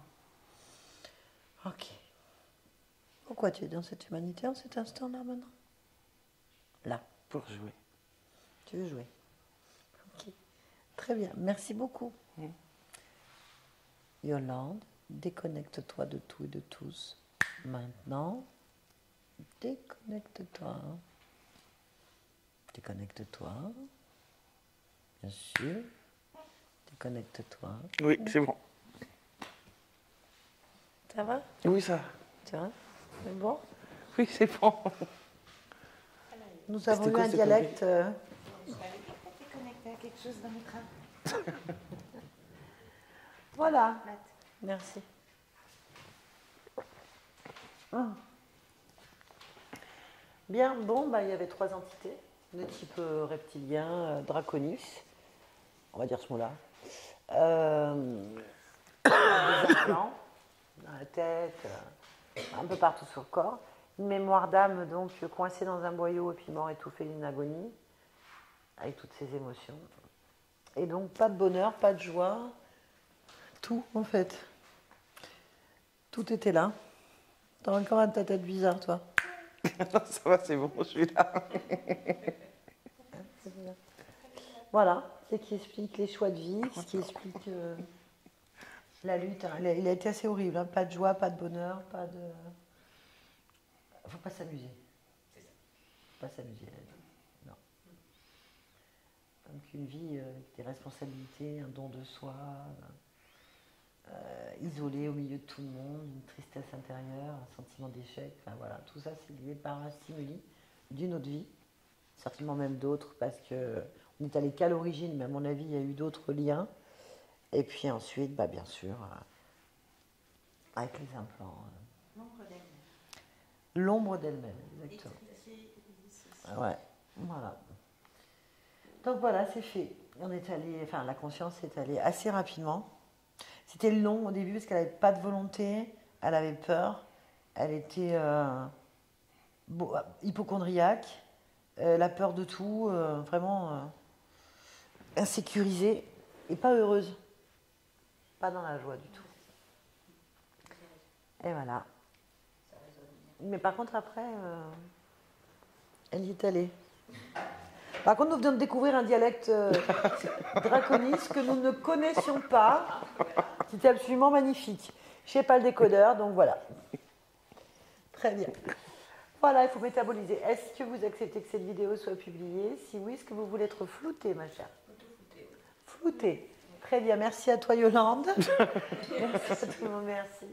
Ok. Pourquoi tu es dans cette humanité en cet instant-là maintenant? Là. Pour jouer. Tu veux jouer? Ok. Très bien. Merci beaucoup. Yolande, déconnecte-toi de tout et de tous. Maintenant, déconnecte-toi. Déconnecte-toi. Bien sûr. Déconnecte-toi. Oui, c'est bon. Ça va? Oui, ça. Tu vois? C'est bon? Oui, c'est bon. Nous avons C'était eu quoi un cette dialecte. T'es connecté à quelque chose dans l'écran. Voilà. Merci. Bien, bon, bah, il y avait 3 entités de type reptilien, draconis, on va dire ce mot-là. Des implants dans la tête, un peu partout sur le corps. Une mémoire d'âme, donc, coincée dans un boyau et puis mort étouffé d'une agonie, avec toutes ses émotions. Et donc, pas de bonheur, pas de joie, tout, en fait. Tout était là. T'as encore un tête bizarre, toi. Non, ça va, c'est bon, je suis là. Voilà, c'est qui explique les choix de vie, ce qui explique la lutte. Hein. Il a été assez horrible, hein. Pas de joie, pas de bonheur, pas de... Faut pas s'amuser. Faut pas s'amuser, la vie. Non. Donc une vie avec des responsabilités, un don de soi, isolé au milieu de tout le monde, une tristesse intérieure, un sentiment d'échec. Enfin voilà, tout ça c'est lié par un stimuli d'une autre vie, certainement même d'autres, parce que on est allé qu'à l'origine, mais à mon avis il y a eu d'autres liens. Et puis ensuite, bah, bien sûr, avec les implants. L'ombre d'elle-même. L'ombre d'elle-même, exactement. Ouais, voilà. Donc voilà, c'est fait. On est allé, enfin la conscience est allée assez rapidement. C'était long au début parce qu'elle n'avait pas de volonté, elle avait peur, elle était hypocondriaque, la peur de tout, vraiment insécurisée et pas heureuse. Pas dans la joie du tout. Et voilà. Mais par contre, après, elle y est allée. Par contre, nous venons de découvrir un dialecte draconis que nous ne connaissions pas. C'était absolument magnifique. Je sais pas le décodeur, donc voilà. Très bien. Voilà, il faut métaboliser. Est-ce que vous acceptez que cette vidéo soit publiée? Si oui, est-ce que vous voulez être floutée, ma chère? Floutée. Très bien, merci à toi Yolande. Merci à tout le monde, merci.